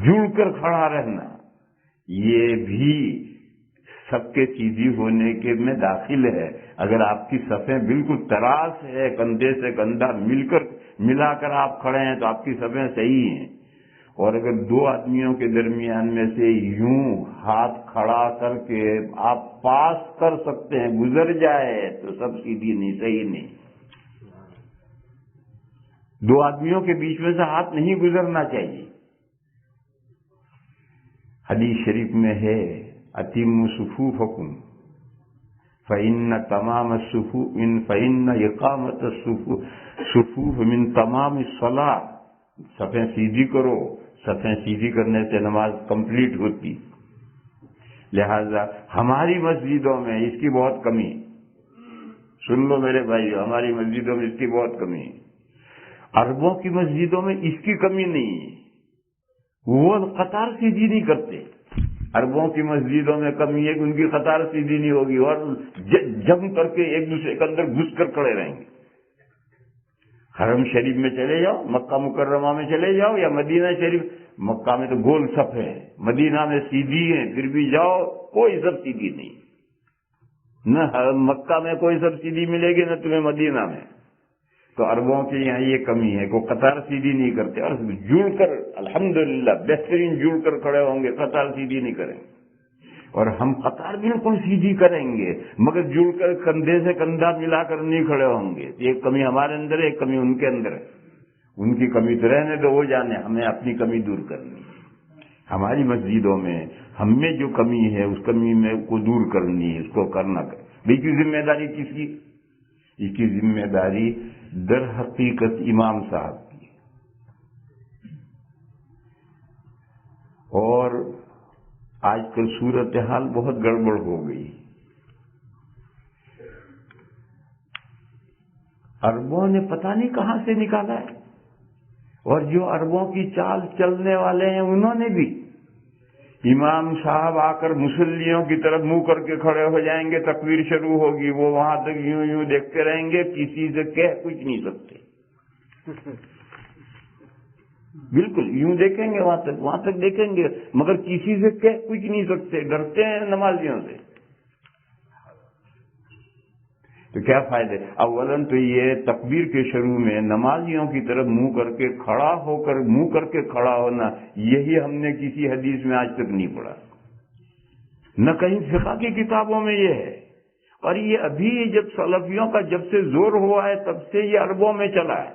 جڑ کر کھڑا رہنا، یہ بھی سب کے سیدھی ہونے کے میں داخل ہے۔ اگر آپ کی صفیں بالکل تراس ہے، کندھے سے کندھا ملا کر آپ کھڑے ہیں تو آپ کی صفیں صحیح ہیں۔ اور اگر دو آدمیوں کے درمیان میں سے یوں ہاتھ کھڑا کر کے آپ پاس کر سکتے ہیں، گزر جائے، تو سب سیدھی نہیں، صحیح نہیں۔ دو آدمیوں کے بیچ میں سے ہاتھ نہیں گزرنا چاہیے۔ حدیث شریف میں ہے اتموا صفوفکم فإن تمام الصفوف فإن إقامة الصفوف من تمام الصلاة، صفیں سیدھی کرو، صفیں سیدھی کرنے سے نماز کمپلیٹ ہوتی۔ لہذا ہماری مسجدوں میں اس کی بہت کمی، سن لو میرے بھائیو، ہماری مسجدوں میں اس کی بہت کمی ہے۔ عربوں کی مسجدوں میں اس کی کمی نہیں ہے، وہ قطار سیدھی نہیں کرتے۔ عربوں کی مسجدوں میں کمی ہے کہ ان کی قطار سیدھی نہیں ہوگی اور جم کر کے ایک دوسرے کے اندر گھس کر کھڑے رہیں گے۔ حرم شریف میں چلے جاؤ، مکہ مکرمہ میں چلے جاؤ یا مدینہ شریف، مکہ میں تو گول صف ہے، مدینہ میں سیدھی ہے، پھر بھی جاؤ کوئی صف سیدھی نہیں، نہ مکہ میں کوئی صف سیدھی ملے گی نہ تمہیں مدینہ میں۔ تو عربوں کے یہاں یہ کمی ہے کہ قطار سیدھی نہیں کرتے، اور جڑ کر الحمدللہ بہترین جڑ کر کھڑے ہوں گے، قطار سیدھی نہیں کریں گے۔ اور ہم قطار بالکل سیدھی کریں گے مگر جڑ کر کندھے سے کندھا ملا کر نہیں کھڑے ہوں گے۔ ایک کمی ہمارے اندر ہے، ایک کمی ان کے اندر ہے۔ ان کی کمی تو رہنے دو، وہ جانے، ہمیں اپنی کمی دور کرنی ہے۔ ہماری مسجدوں میں ہم میں جو کمی ہے اس کمی میں کو دور کرنی ہے، اس کو کرنا بھائی کی ذمہ داری کس کی؟ اس کی ذمہ داری در حقیقت امام صاحب کی، اور آج کل صورتحال بہت گڑبڑ ہو گئی۔ عربوں نے پتہ نہیں کہاں سے نکالا ہے، اور جو عربوں کی چال چلنے والے ہیں انہوں نے بھی، امام صاحب آ کر مصلیوں کی طرف منہ کر کے کھڑے ہو جائیں گے، تکبیر شروع ہوگی، وہ وہاں تک یوں یوں دیکھتے رہیں گے، کسی سے کہہ کچھ نہیں سکتے، بالکل یوں دیکھیں گے، وہاں تک دیکھیں گے مگر کسی سے کہہ کچھ نہیں سکتے، ڈرتے ہیں نمازیوں سے۔ تو کیا فائدہ؟ اولاً تو یہ تکبیر کے شروع میں نمازیوں کی طرف منہ کر کے کھڑا ہو کر منہ کر کے کھڑا ہونا، یہی ہم نے کسی حدیث میں آج تک نہیں پڑھا، نہ کہیں فقہ کی کتابوں میں یہ ہے۔ اور یہ ابھی جب سلفیوں کا جب سے زور ہوا ہے تب سے یہ عربوں میں چلا ہے،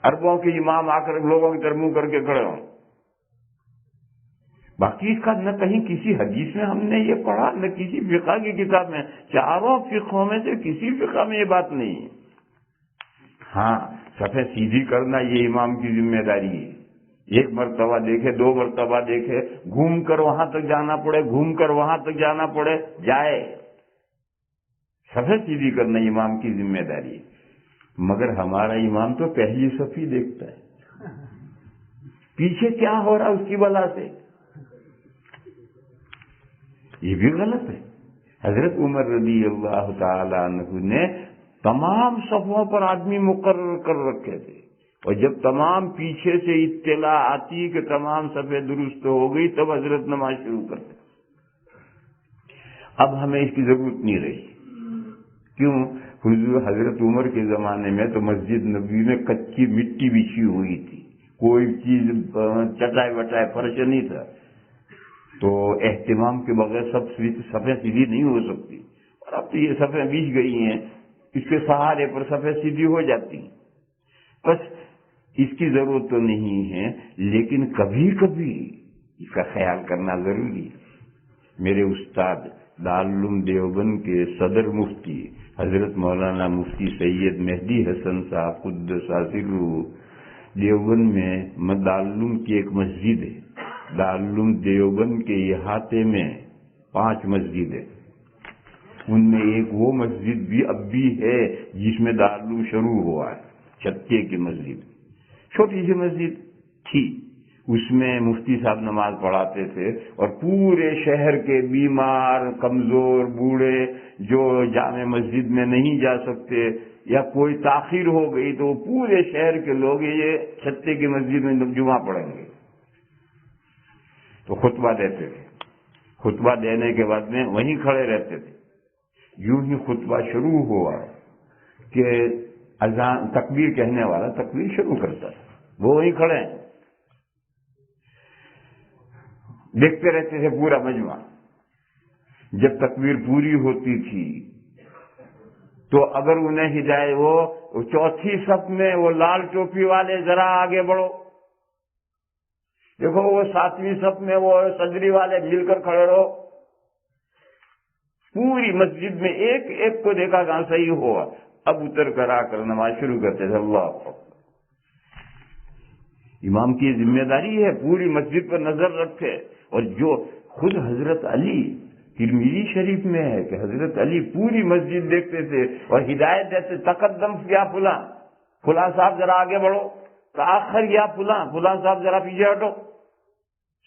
عربوں کے امام آ کر لوگوں کی طرف منہ کر کے کھڑے ہوں۔ باقی اس کا نہ کہیں کسی حدیث میں ہم نے یہ پڑھا، نہ کسی فقہ کی کتاب میں، چاروں فقہوں میں سے کسی فقہ میں یہ بات نہیں ہے۔ ہاں، صفیں سیدھی کرنا یہ امام کی ذمہ داری ہے، ایک مرتبہ دیکھے، دو مرتبہ دیکھے، گھوم کر وہاں تک جانا پڑے، گھوم کر وہاں تک جانا پڑے، جائے، صفیں سیدھی کرنا امام کی ذمہ داری ہے۔ مگر ہمارا امام تو پہلی صف ہی دیکھتا ہے، پیچھے کیا ہو رہا اس کی بلا سے، یہ بھی غلط ہے۔ حضرت عمر رضی اللہ تعالی عنہ نے تمام صفوں پر آدمی مقرر کر رکھے تھے، اور جب تمام پیچھے سے اطلاع آتی کہ تمام صفیں درست ہو گئی تب حضرت نماز شروع کرتے۔ اب ہمیں اس کی ضرورت نہیں رہی، کیوں؟ حضور حضرت عمر کے زمانے میں تو مسجد نبوی میں کچی مٹی بچھی ہوئی تھی، کوئی چیز چٹائی وٹائی فرش نہیں تھا، تو اہتمام کے بغیر سب صفیں سیدھی نہیں ہو سکتی، اور اب تو یہ صفیں بیچ گئی ہیں، اس کے سہارے پر صفیں سیدھی ہو جاتی ہیں۔ بس اس کی ضرورت تو نہیں ہے، لیکن کبھی کبھی اس کا خیال کرنا ضروری ہے میرے استاد دارالعلوم دیوبند کے صدر مفتی حضرت مولانا مفتی سید مہدی حسن صاحب قدس سرہ دیوبند میں دارالعلوم کی ایک مسجد ہے. دارالعلوم دیوبند کے احاطے میں 5 مسجد ہے. ان میں ایک وہ مسجد بھی اب بھی ہے جس میں دارالعلوم شروع ہوا ہے. چھتے کی مسجد، چھوٹی سی مسجد تھی. اس میں مفتی صاحب نماز پڑھاتے تھے اور پورے شہر کے بیمار، کمزور، بوڑھے جو جامع مسجد میں نہیں جا سکتے یا کوئی تاخیر ہو گئی تو پورے شہر کے لوگ یہ چھتے کی مسجد میں جمعہ پڑھیں گے. تو خطبہ دیتے تھے. خطبہ دینے کے بعد میں وہیں کھڑے رہتے تھے. یوں ہی خطبہ شروع ہوا کہ اذان تکبیر کہنے والا تکبیر شروع کرتا تھا، وہ وہیں کھڑے ہیں. دیکھتے رہتے تھے پورا مجمع. جب تکبیر پوری ہوتی تھی تو اگر انہیں ہدایت وہ چوتھی صف میں وہ لال ٹوپی والے ذرا آگے بڑھو، دیکھو وہ 7ویں صف میں وہ صدری والے مل کر کھڑے رہو. پوری مسجد میں ایک ایک کو دیکھا کہاں صحیح ہوا. اب اتر کر آ کر نماز شروع کرتے تھے. اللہ اکبر. امام کی ذمہ داری ہے پوری مسجد پر نظر رکھے. اور جو خود حضرت علی ترمذی شریف میں ہے کہ حضرت علی پوری مسجد دیکھتے تھے اور ہدایت دیتے، تقدم کیا فلاں، فلاں صاحب ذرا آگے بڑھو، تاخر کیا فلاں، فلاں صاحب ذرا پیچھے ہٹو.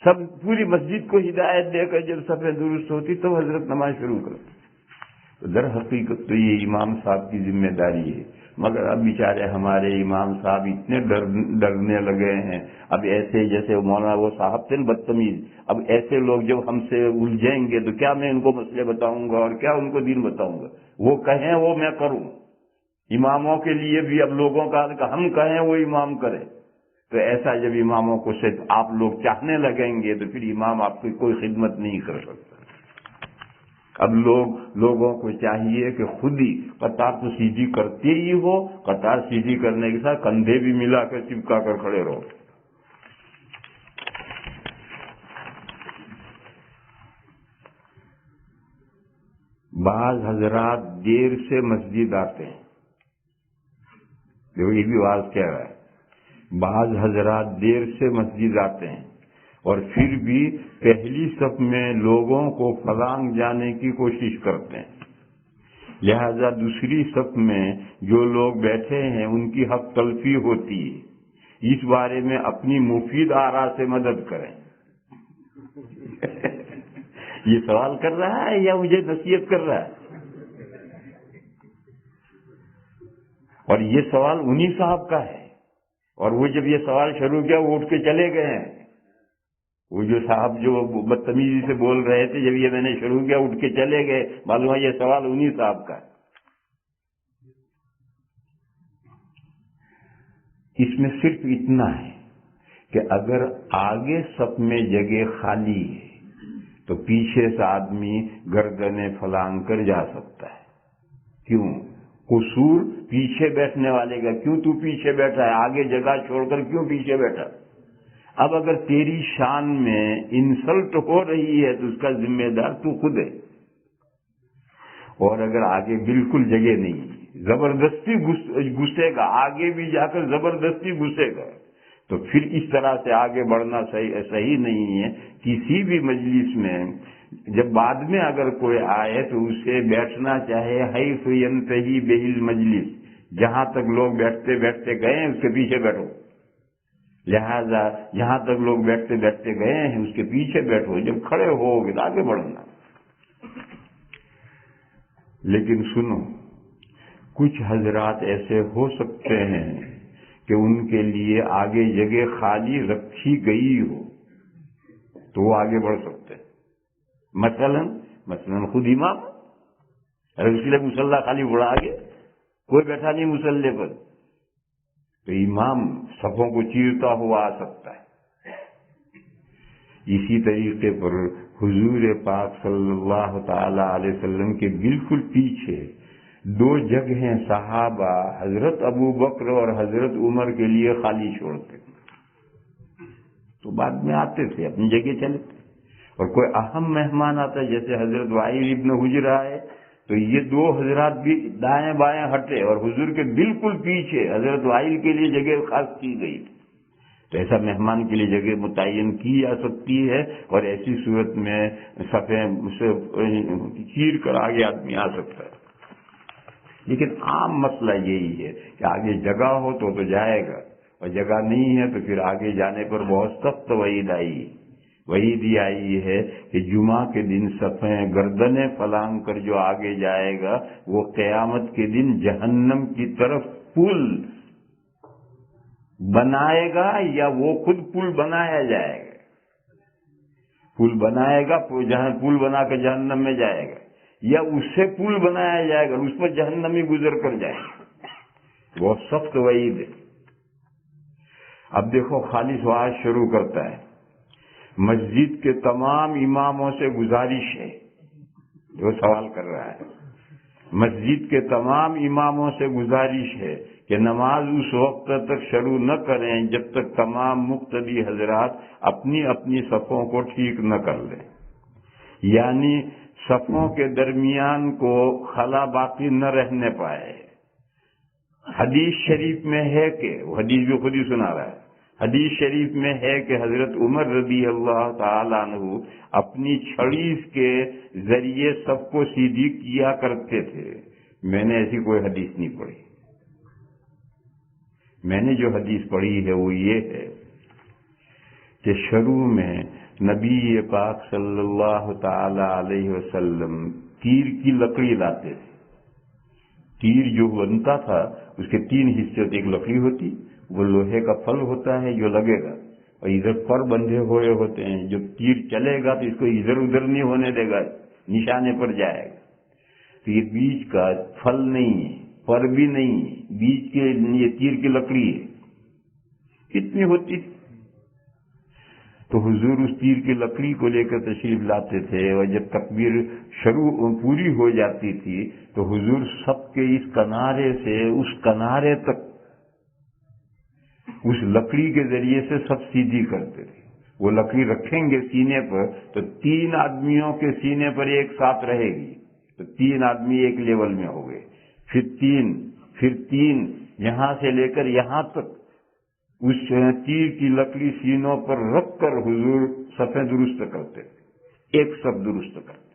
سب پوری مسجد کو ہدایت دے کر جب صفیں درست ہوتی تو حضرت نماز شروع کرتے. تو در حقیقت تو یہ امام صاحب کی ذمہ داری ہے. مگر اب بیچارے ہمارے امام صاحب اتنے ڈرنے لگے ہیں. اب ایسے جیسے مولانا وہ صاحب تھے بدتمیز، اب ایسے لوگ جب ہم سے الجھیں گے تو کیا میں ان کو مسئلے بتاؤں گا اور کیا ان کو دین بتاؤں گا. وہ کہیں وہ میں کروں. اماموں کے لیے بھی اب لوگوں کا ہم کہیں وہ امام کرے. تو ایسا جب اماموں کو صرف آپ لوگ چاہنے لگیں گے تو پھر امام آپ کی کوئی خدمت نہیں کر سکتا. اب لوگوں کو چاہیے کہ خود ہی قطار تو سیدھی کرتے ہی ہو، قطار سیدھی کرنے کے ساتھ کندھے بھی ملا کر چپکا کر کھڑے رہو. بعض حضرات دیر سے مسجد آتے ہیں. دیکھو یہ بھی واضح کہہ رہا ہے. بعض حضرات دیر سے مسجد آتے ہیں اور پھر بھی پہلی صف میں لوگوں کو پھلانگ جانے کی کوشش کرتے ہیں. لہذا دوسری صف میں جو لوگ بیٹھے ہیں ان کی حق تلفی ہوتی ہے. اس بارے میں اپنی مفید آراء سے مدد کریں. یہ سوال کر رہا ہے یا مجھے نصیحت کر رہا ہے؟ اور یہ سوال انہی صاحب کا ہے. اور وہ جب یہ سوال شروع کیا وہ اٹھ کے چلے گئے ہیں. وہ جو صاحب جو بدتمیزی سے بول رہے تھے جب یہ میں نے شروع کیا اٹھ کے چلے گئے. معلوم ہے یہ سوال انہی صاحب کا ہے. اس میں صرف اتنا ہے کہ اگر آگے صف میں جگہ خالی ہے تو پیچھے سے آدمی گردنیں پھلانگ کر جا سکتا ہے. کیوں؟ قصور پیچھے بیٹھنے والے کا. کیوں تو پیچھے بیٹھا ہے؟ آگے جگہ چھوڑ کر کیوں پیچھے بیٹھا؟ اب اگر تیری شان میں انسلٹ ہو رہی ہے تو اس کا ذمہ دار تو خود ہے. اور اگر آگے بالکل جگہ نہیں، زبردستی گھسے گا، آگے بھی جا کر زبردستی گھسے گا، تو پھر اس طرح سے آگے بڑھنا صحیح نہیں ہے. کسی بھی مجلس میں جب بعد میں اگر کوئی آئے تو اسے بیٹھنا چاہے حیث ینتہی بہ المجلس، جہاں تک لوگ بیٹھتے بیٹھتے گئے ہیں اس کے پیچھے بیٹھو. لہذا جہاں تک لوگ بیٹھتے بیٹھتے گئے ہیں اس کے پیچھے بیٹھو. جب کھڑے ہو گے تو آگے بڑھنا. لیکن سنو، کچھ حضرات ایسے ہو سکتے ہیں کہ ان کے لیے آگے جگہ خالی رکھی گئی ہو تو وہ آگے بڑھ سکتے ہیں. مثلا خود امام، اگر اس لیے مصلی خالی بڑھا آگے کوئی بیٹھا نہیں مصلی پر تو امام صفوں کو چیرتا ہوا آ سکتا ہے. اسی طریقے پر حضور پاک صلی اللہ تعالی علیہ وسلم کے بالکل پیچھے 2 جگہیں صحابہ حضرت ابو بکر اور حضرت عمر کے لیے خالی چھوڑتے تو بعد میں آتے تھے اپنی جگہ چلے تھے. اور کوئی اہم مہمان آتا ہے جیسے حضرت وائل ابن حجر آئے تو یہ دو حضرات بھی دائیں بائیں ہٹے اور حضور کے بالکل پیچھے حضرت وائل کے لیے جگہ خاص کی گئی تھی. تو ایسا مہمان کے لیے جگہ متعین کی جا سکتی ہے اور ایسی صورت میں صفیں سے چیر کر آگے آدمی آ سکتا ہے. لیکن عام مسئلہ یہی ہے کہ آگے جگہ ہو تو جائے گا اور جگہ نہیں ہے تو پھر آگے جانے پر بہت سخت وعید آئی ہے کہ جمعہ کے دن صفیں گردنیں پھلانگ کر جو آگے جائے گا وہ قیامت کے دن جہنم کی طرف پل بنائے گا یا وہ خود پل بنایا جائے گا. پل بنائے گا جہاں پل بنا کر جہنم میں جائے گا یا اس سے پل بنایا جائے گا اس پر جہنمی گزر کر جائے گا. بہت سخت وعید ہے. اب دیکھو خالص واعظ شروع کرتا ہے. مسجد کے تمام اماموں سے گزارش ہے، جو سوال کر رہا ہے، مسجد کے تمام اماموں سے گزارش ہے کہ نماز اس وقت تک شروع نہ کریں جب تک تمام مقتدی حضرات اپنی اپنی صفوں کو ٹھیک نہ کر لیں. یعنی صفوں کے درمیان کو خلا باقی نہ رہنے پائے. حدیث شریف میں ہے کہ وہ حدیث بھی خود ہی سنا رہا ہے، حدیث شریف میں ہے کہ حضرت عمر رضی اللہ تعالی عنہ اپنی چھڑی کے ذریعے سب کو سیدھی کیا کرتے تھے. میں نے ایسی کوئی حدیث نہیں پڑھی. میں نے جو حدیث پڑھی ہے وہ یہ ہے کہ شروع میں نبی پاک صلی اللہ تعالی علیہ وسلم تیر کی لکڑی لاتے تھے. تیر جو بنتا تھا اس کے 3 حصے ہوتے، ایک لکڑی ہوتی، وہ لوہے کا پھل ہوتا ہے جو لگے گا اور ادھر پر بندھے ہوئے ہوتے ہیں، جو تیر چلے گا تو اس کو ادھر ادھر نہیں ہونے دے گا، نشانے پر جائے گا. تو یہ بیچ کا پھل نہیں ہے، پر بھی نہیں ہے، بیچ کے یہ تیر کی لکڑی ہے. کتنی ہوتی تھی؟ تو حضور اس تیر کی لکڑی کو لے کر تشریف لاتے تھے اور جب تکبیر پوری ہو جاتی تھی تو حضور سب کے اس کنارے سے اس کنارے تک اس لکڑی کے ذریعے سے سب سیدھی کرتے تھے. وہ لکڑی رکھیں گے سینے پر تو 3 آدمیوں کے سینے پر ایک ساتھ رہے گی تو 3 آدمی ایک لیول میں ہو گئے، پھر 3 یہاں سے لے کر یہاں تک اس تیر کی لکڑی سینوں پر رکھ کر حضور صفیں درست کرتے تھے، ایک صف درست کرتے.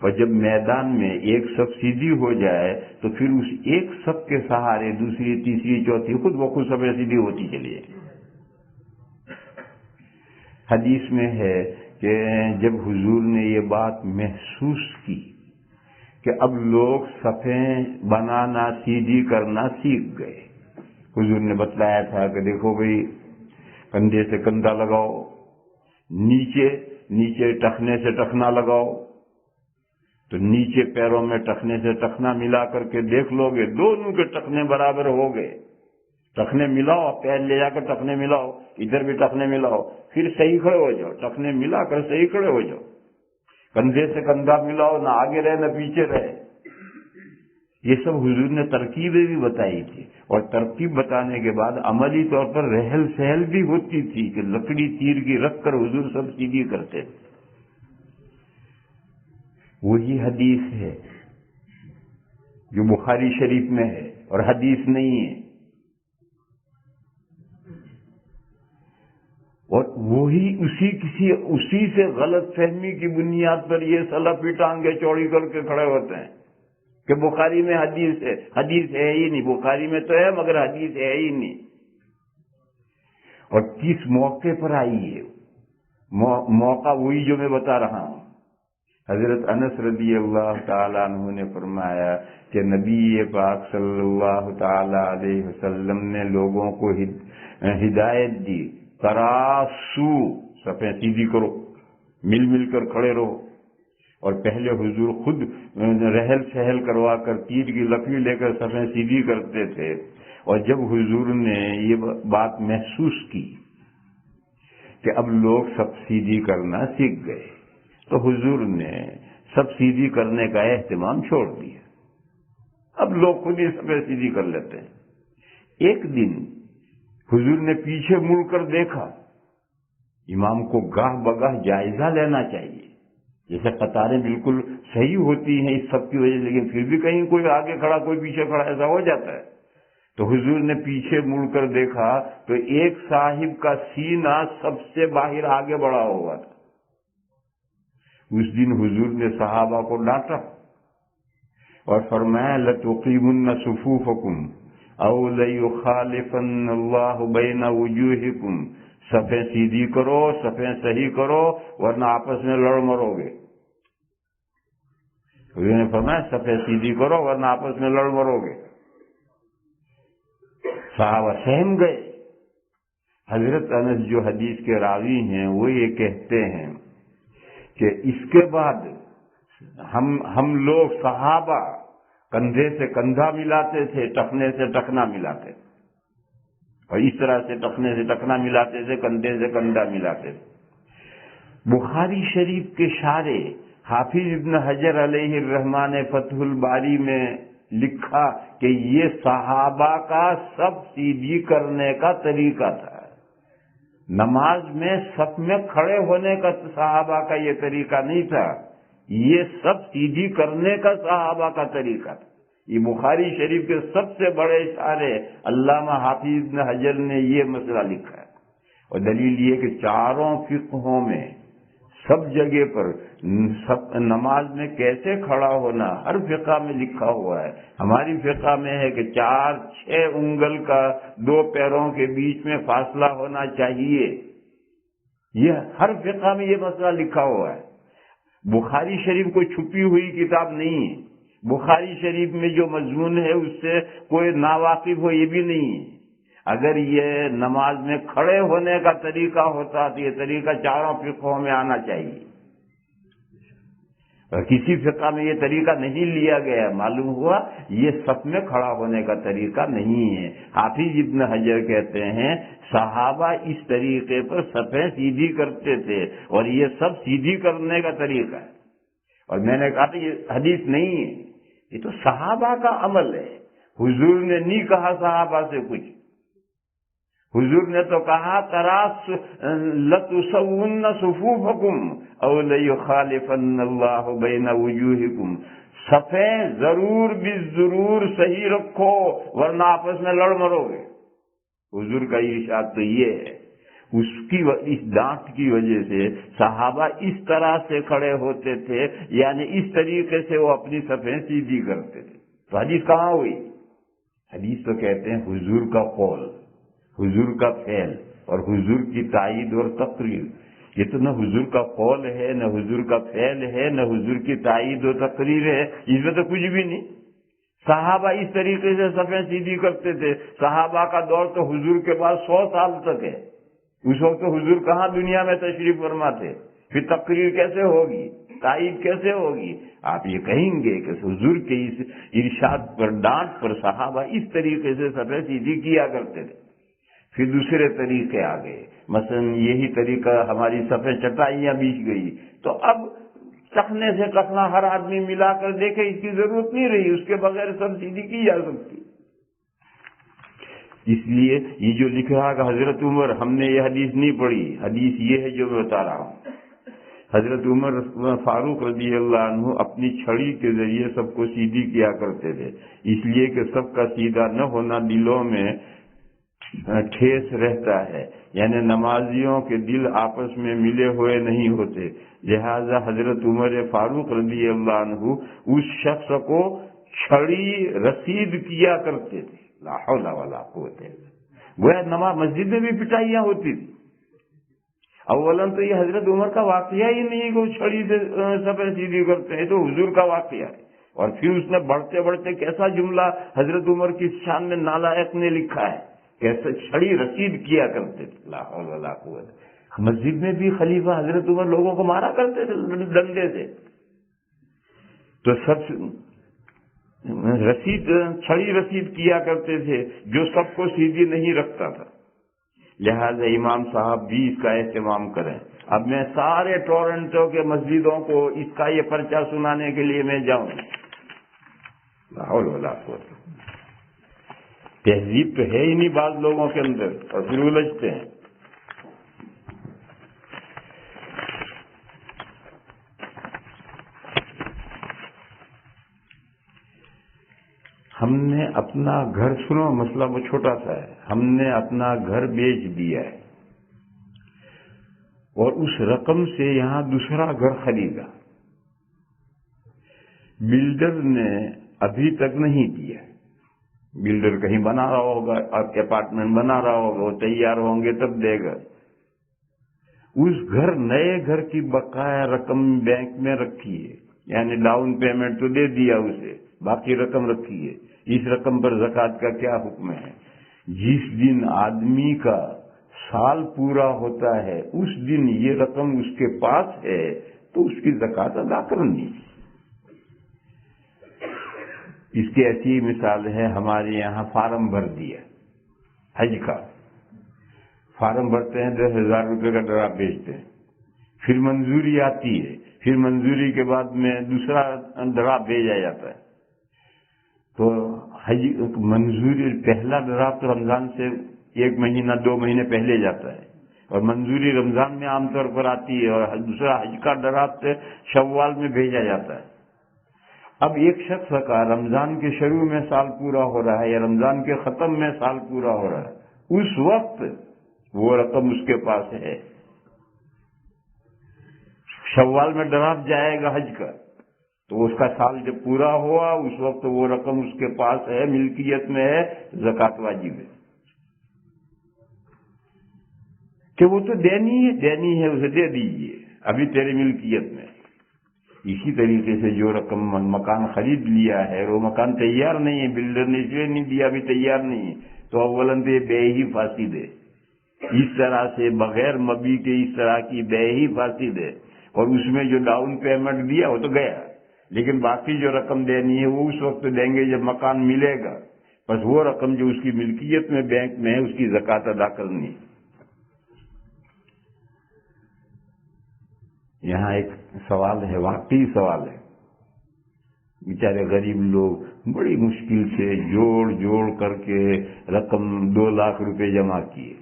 اور جب میدان میں ایک صف سیدھی ہو جائے تو پھر اس ایک صف کے سہارے دوسری تیسری چوتھی خود بخود صفیں سیدھی ہوتی چلی جائے. حدیث میں ہے کہ جب حضور نے یہ بات محسوس کی کہ اب لوگ صفیں بنانا سیدھی کرنا سیکھ گئے، حضور نے بتلایا تھا کہ دیکھو بھئی کندھے سے کندھا لگاؤ، نیچے ٹخنے سے ٹخنا لگاؤ. تو نیچے پیروں میں ٹخنے سے ٹخنا ملا کر کے دیکھ لو گے دونوں کے ٹخنے برابر ہو گئے. ٹخنے ملاؤ، پیر لے جا کر ٹخنے ملاؤ، ادھر بھی ٹخنے ملاؤ، پھر صحیح کھڑے ہو جاؤ. ٹخنے ملا کر صحیح کھڑے ہو جاؤ. کندھے سے کندھا ملاؤ، نہ آگے رہے نہ پیچھے رہے. یہ سب حضور نے ترکیبیں بھی بتائی تھی اور ترکیب بتانے کے بعد عملی طور پر رہل سہل بھی ہوتی تھی کہ لکڑی تیر کی رکھ کر حضور سب سیدھی کرتے تھے. وہی حدیث ہے جو بخاری شریف میں ہے اور حدیث نہیں ہے. اور وہی اسی سے غلط فہمی کی بنیاد پر یہ سلفی ٹانگیں چوڑی کر کے کھڑے ہوتے ہیں کہ بخاری میں حدیث ہے. حدیث ہے ہی نہیں. بخاری میں تو ہے مگر حدیث ہے ہی نہیں. اور کس موقع پر آئی ہے؟ موقع وہی جو میں بتا رہا ہوں. حضرت انس رضی اللہ تعالیٰ عنہ نے فرمایا کہ نبی پاک صلی اللہ تعالی علیہ وسلم نے لوگوں کو ہدایت دی، تراسو، صفیں سیدھی کرو، مل کر کھڑے رہو. اور پہلے حضور خود رہل سہل کروا کر تیر کی لکڑی لے کر صفیں سیدھی کرتے تھے. اور جب حضور نے یہ بات محسوس کی کہ اب لوگ سب سیدھی کرنا سیکھ گئے تو حضور نے سب سیدھی کرنے کا اہتمام چھوڑ دیا. اب لوگ خود ہی صفیں سیدھی کر لیتے ہیں. ایک دن حضور نے پیچھے مڑ کر دیکھا امام کو گاہ بگاہ جائزہ لینا چاہیے. جیسے قطاریں بالکل صحیح ہوتی ہیں اس سب کی وجہ سے، لیکن پھر بھی کہیں کوئی آگے کھڑا کوئی پیچھے کھڑا ایسا ہو جاتا ہے. تو حضور نے پیچھے مڑ کر دیکھا تو ایک صاحب کا سینہ سب سے باہر آگے بڑھا ہوا تھا. اس دن حضور نے صحابہ کو ڈانٹا اور فرمایا لَتُقِیمُنَّ صُفُوفَکُمْ اَوْ لَيُخَالِفَنَّ اللَّهُ بَيْنَ وُجُوهِکُمْ. صفیں سیدھی کرو، صفیں صحیح کرو، ورنہ آپس میں لڑ مرو گے. حضور نے فرمایا صفیں سیدھی کرو ورنہ آپس میں لڑ مرو گے. صحابہ سہم گئے. حضرت انس جو حدیث کے راوی ہیں وہ یہ کہتے ہیں کہ اس کے بعد ہم لوگ صحابہ کندھے سے کندھا ملاتے تھے، ٹخنے سے ٹخنا ملاتے تھے، اور اس طرح سے ٹخنے سے ٹخنا ملاتے تھے، کندھے سے کندھا ملاتے تھے. بخاری شریف کے شارح حافظ ابن حجر علیہ الرحمٰن نے فتح الباری میں لکھا کہ یہ صحابہ کا سب سیدھی کرنے کا طریقہ تھا. نماز میں صف میں کھڑے ہونے کا صحابہ کا یہ طریقہ نہیں تھا، یہ سب سیدھی کرنے کا صحابہ کا طریقہ تھا. یہ بخاری شریف کے سب سے بڑے شارح علامہ حافظ ابن حجر نے یہ مسئلہ لکھا ہے. اور دلیل یہ کہ چاروں فقہوں میں سب جگہ پر نماز میں کیسے کھڑا ہونا ہر فقہ میں لکھا ہوا ہے. ہماری فقہ میں ہے کہ 4-6 انگل کا 2 پیروں کے بیچ میں فاصلہ ہونا چاہیے. یہ ہر فقہ میں یہ مسئلہ لکھا ہوا ہے. بخاری شریف کوئی چھپی ہوئی کتاب نہیں ہے. بخاری شریف میں جو مضمون ہے اس سے کوئی ناواقف ہو یہ بھی نہیں ہے. اگر یہ نماز میں کھڑے ہونے کا طریقہ ہوتا تو یہ طریقہ چاروں فقہوں میں آنا چاہیے. اور کسی فقہ میں یہ طریقہ نہیں لیا گیا. معلوم ہوا یہ صف میں کھڑا ہونے کا طریقہ نہیں ہے. حافظ ابن حجر کہتے ہیں صحابہ اس طریقے پر صفیں سیدھی کرتے تھے اور یہ سب سیدھی کرنے کا طریقہ ہے. اور میں نے کہا کہ یہ حدیث نہیں ہے، یہ تو صحابہ کا عمل ہے. حضور نے نہیں کہا صحابہ سے کچھ. حضور نے تو کہا لَتُسَوُّنَّ صُفُوفَكُمْ أَوْ لَيُخَالِفَنَّ اللَّهُ بَيْنَ وُجُوهِكُمْ. صفیں ضرور بالضرور صحیح رکھو ورنہ آپس میں لڑ مرو گے. حضور کا ارشاد تو یہ ہے. اس ڈانٹ کی وجہ سے صحابہ اس طرح سے کھڑے ہوتے تھے، یعنی اس طریقے سے وہ اپنی صفیں سیدھی کرتے تھے. تو حدیث کہاں ہوئی؟ حدیث تو کہتے ہیں حضور کا قول، حضور کا فعل اور حضور کی تائید اور تقریر. یہ تو نہ حضور کا قول ہے، نہ حضور کا فعل ہے، نہ حضور کی تائید و تقریر ہے. اس میں تو کچھ بھی نہیں. صحابہ اس طریقے سے صفیں سیدھی کرتے تھے. صحابہ کا دور تو حضور کے بعد 100 سال تک ہے. اس وقت تو حضور کہاں دنیا میں تشریف فرما تھے. پھر تقریر کیسے ہوگی، تائید کیسے ہوگی؟ آپ یہ کہیں گے کہ حضور کے اس ارشاد پر ڈانٹ پر صحابہ اس طریقے سے صفیں سیدھی کیا کرتے تھے. پھر دوسرے طریقے آ گئے. مثلا یہی طریقہ ہماری صفیں چٹائیاں بیچ گئی تو اب ٹخنے سے ٹخنا ہر آدمی ملا کر دیکھے، اس کی ضرورت نہیں رہی. اس کے بغیر سب سیدھی کی جا سکتی. اس لیے یہ جو لکھ رہا کہ حضرت عمر، ہم نے یہ حدیث نہیں پڑھی. حدیث یہ ہے جو میں بتا رہا ہوں. حضرت عمر فاروق رضی اللہ عنہ اپنی چھڑی کے ذریعے سب کو سیدھی کیا کرتے تھے، اس لیے کہ سب کا سیدھا نہ ہونا دلوں میں ٹھیس رہتا ہے، یعنی نمازیوں کے دل آپس میں ملے ہوئے نہیں ہوتے. لہذا حضرت عمر فاروق رضی اللہ عنہ اس شخص کو چھڑی رسید کیا کرتے تھے. لا حول ولا قوت الا باللہ. گویا نماز مسجد میں بھی پٹائیاں ہوتی تھی. اولاً تو یہ حضرت عمر کا واقعہ ہی نہیں کہ وہ چھڑی سے صفیں سیدھی کرتے ہیں، تو حضور کا واقعہ ہے. اور پھر اس نے بڑھتے بڑھتے کیسا جملہ حضرت عمر کی شان میں نالائق نے لکھا ہے، کیسے چھڑی رسید کیا کرتے تھے. لا حول ولا قوت. مسجد میں بھی خلیفہ حضرت عمر لوگوں کو مارا کرتے تھے ڈنڈے سے. تو سب چھڑی رسید کیا کرتے تھے جو سب کو سیدھی نہیں رکھتا تھا. لہذا امام صاحب بھی اس کا اہتمام کریں. اب میں سارے ٹورنٹو کے مسجدوں کو اس کا یہ پرچہ سنانے کے لیے میں جاؤں. لا حول ولا قوت. تہذیب تو ہے ہی نہیں بعض لوگوں کے اندر اور پھر الجھتے ہیں. ہم نے اپنا گھر، سنو مسئلہ وہ چھوٹا سا ہے، ہم نے اپنا گھر بیچ دیا ہے اور اس رقم سے یہاں دوسرا گھر خریدا، بلڈر نے ابھی تک نہیں دیا، بلڈر کہیں بنا رہا ہوگا، اپارٹمنٹ بنا رہا ہوگا، وہ تیار ہوں گے تب دے گا۔ اس نئے گھر کی بقایا رقم بینک میں رکھی ہے، یعنی ڈاؤن پیمنٹ تو دے دیا اسے، باقی رقم رکھی ہے۔ اس رقم پر زکوٰۃ کا کیا حکم ہے؟ جس دن آدمی کا سال پورا ہوتا ہے اس دن یہ رقم اس کے پاس ہے تو اس کی زکوٰۃ ادا کرنی۔ اس کی ایسی مثال ہے، ہمارے یہاں فارم بھر دیا حج کا، فارم بھرتے ہیں 10,000 روپے کا ڈرا بھیجتے ہیں، پھر منظوری آتی ہے، پھر منظوری کے بعد میں دوسرا ڈرا بھیجا جاتا ہے۔ تو حج منظوری پہلا ڈرا تو رمضان سے 1 مہینہ 2 مہینے پہلے جاتا ہے، اور منظوری رمضان میں عام طور پر آتی ہے، اور دوسرا حج کا ڈرا شوال میں بھیجا جاتا ہے۔ اب ایک شخص کا رمضان کے شروع میں سال پورا ہو رہا ہے یا رمضان کے ختم میں سال پورا ہو رہا ہے، اس وقت وہ رقم اس کے پاس ہے۔ شوال میں ڈرافٹ جائے گا حج کا، تو اس کا سال جب پورا ہوا اس وقت وہ رقم اس کے پاس ہے، ملکیت میں ہے، زکوٰۃ واجب ہے کہ وہ تو دینی ہے، اسے دے دیجیے، ابھی تیرے ملکیت میں۔ اسی طریقے سے جو رقم مکان خرید لیا ہے، وہ مکان تیار نہیں ہے، بلڈر نے اس لیے نہیں دیا، ابھی تیار نہیں ہے، تو اولاً تو یہ بے ہی فاسد ہے۔ اس طرح سے بغیر مبی کے اس طرح کی بے ہی فاسد ہے، اور اس میں جو ڈاؤن پیمنٹ دیا وہ تو گیا، لیکن باقی جو رقم دینی ہے وہ اس وقت دیں گے جب مکان ملے گا، بس وہ رقم جو اس کی ملکیت میں بینک میں ہے اس کی زکوٰۃ ادا کرنی۔ یہاں ایک سوال ہے، واقعی سوال ہے، بیچارے غریب لوگ بڑی مشکل سے جوڑ کر کے رقم 2 لاکھ روپے جمع کیے،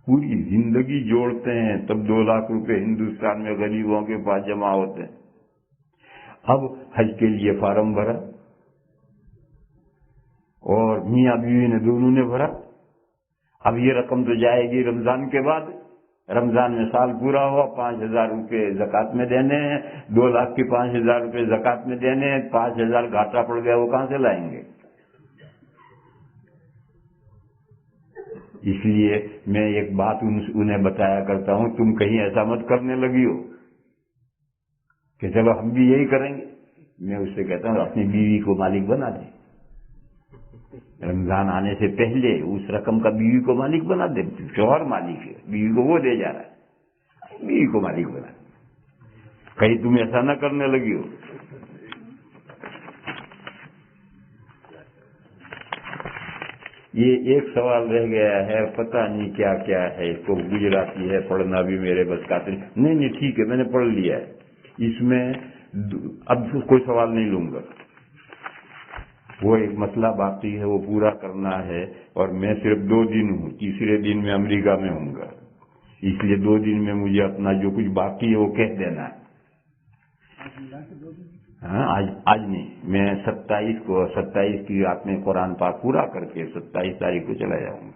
پوری زندگی جوڑتے ہیں تب 2 لاکھ روپے ہندوستان میں غریبوں کے پاس جمع ہوتے ہیں۔ اب حج کے لیے فارم بھرا اور میاں بیوی نے دونوں نے بھرا، اب یہ رقم تو جائے گی رمضان کے بعد، رمضان میں سال پورا ہوا، 5,000 روپے زکوٰۃ میں دینے ہیں، 2 لاکھ کے 5,000 روپے زکوٰۃ میں دینے ہیں، 5,000 گھاٹا پڑ گیا، وہ کہاں سے لائیں گے؟ اس لیے میں ایک بات انہیں بتایا کرتا ہوں، تم کہیں ایسا مت کرنے لگی ہو کہ چلو ہم بھی یہی کریں گے۔ میں اس سے کہتا ہوں اپنی بیوی کو مالک بنا دیں، رمضان آنے سے پہلے اس رقم کا بیوی کو مالک بنا دے، شوہر مالک ہے، بیوی کو وہ دے جا رہا ہے، بیوی کو مالک بنا دے، کہیں تم ایسا نہ کرنے لگی ہو۔ یہ ایک سوال رہ گیا ہے، پتہ نہیں کیا کیا ہے، اس کو گجراتی ہے، پڑھنا بھی میرے بس کا نہیں، ٹھیک ہے میں نے پڑھ لیا ہے، اس میں اب کوئی سوال نہیں لوں گا، وہ ایک مسئلہ باقی ہے وہ پورا کرنا ہے، اور میں صرف 2 دن ہوں، تیسرے دن میں امریکہ میں ہوں گا، اس لیے 2 دن میں مجھے اپنا جو کچھ باقی ہے وہ کہہ دینا ہے۔ ہاں آج نہیں، میں 27 کی رات میں قرآن پاک پورا کر کے 27 تاریخ کو چلا جاؤں گا،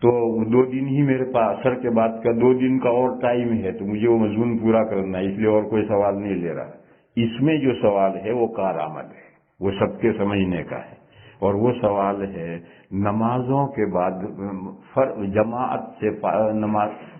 تو 2 دن ہی میرے پاس، اثر کے بعد کا 2 دن کا اور ٹائم ہے، تو مجھے وہ مضمون پورا کرنا ہے، اس لیے اور کوئی سوال نہیں لے رہا۔ اس میں جو سوال ہے وہ کارآمد ہے، وہ سب کے سمجھنے کا ہے، اور وہ سوال ہے نمازوں کے بعد جماعت سے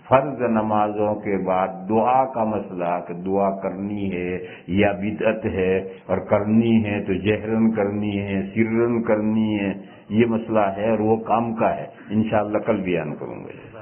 فرض نمازوں کے بعد دعا کا مسئلہ، کہ دعا کرنی ہے یا بدعت ہے، اور کرنی ہے تو جہرن کرنی ہے سرن کرنی ہے، یہ مسئلہ ہے اور وہ کام کا ہے، انشاءاللہ کل بیان کروں گا۔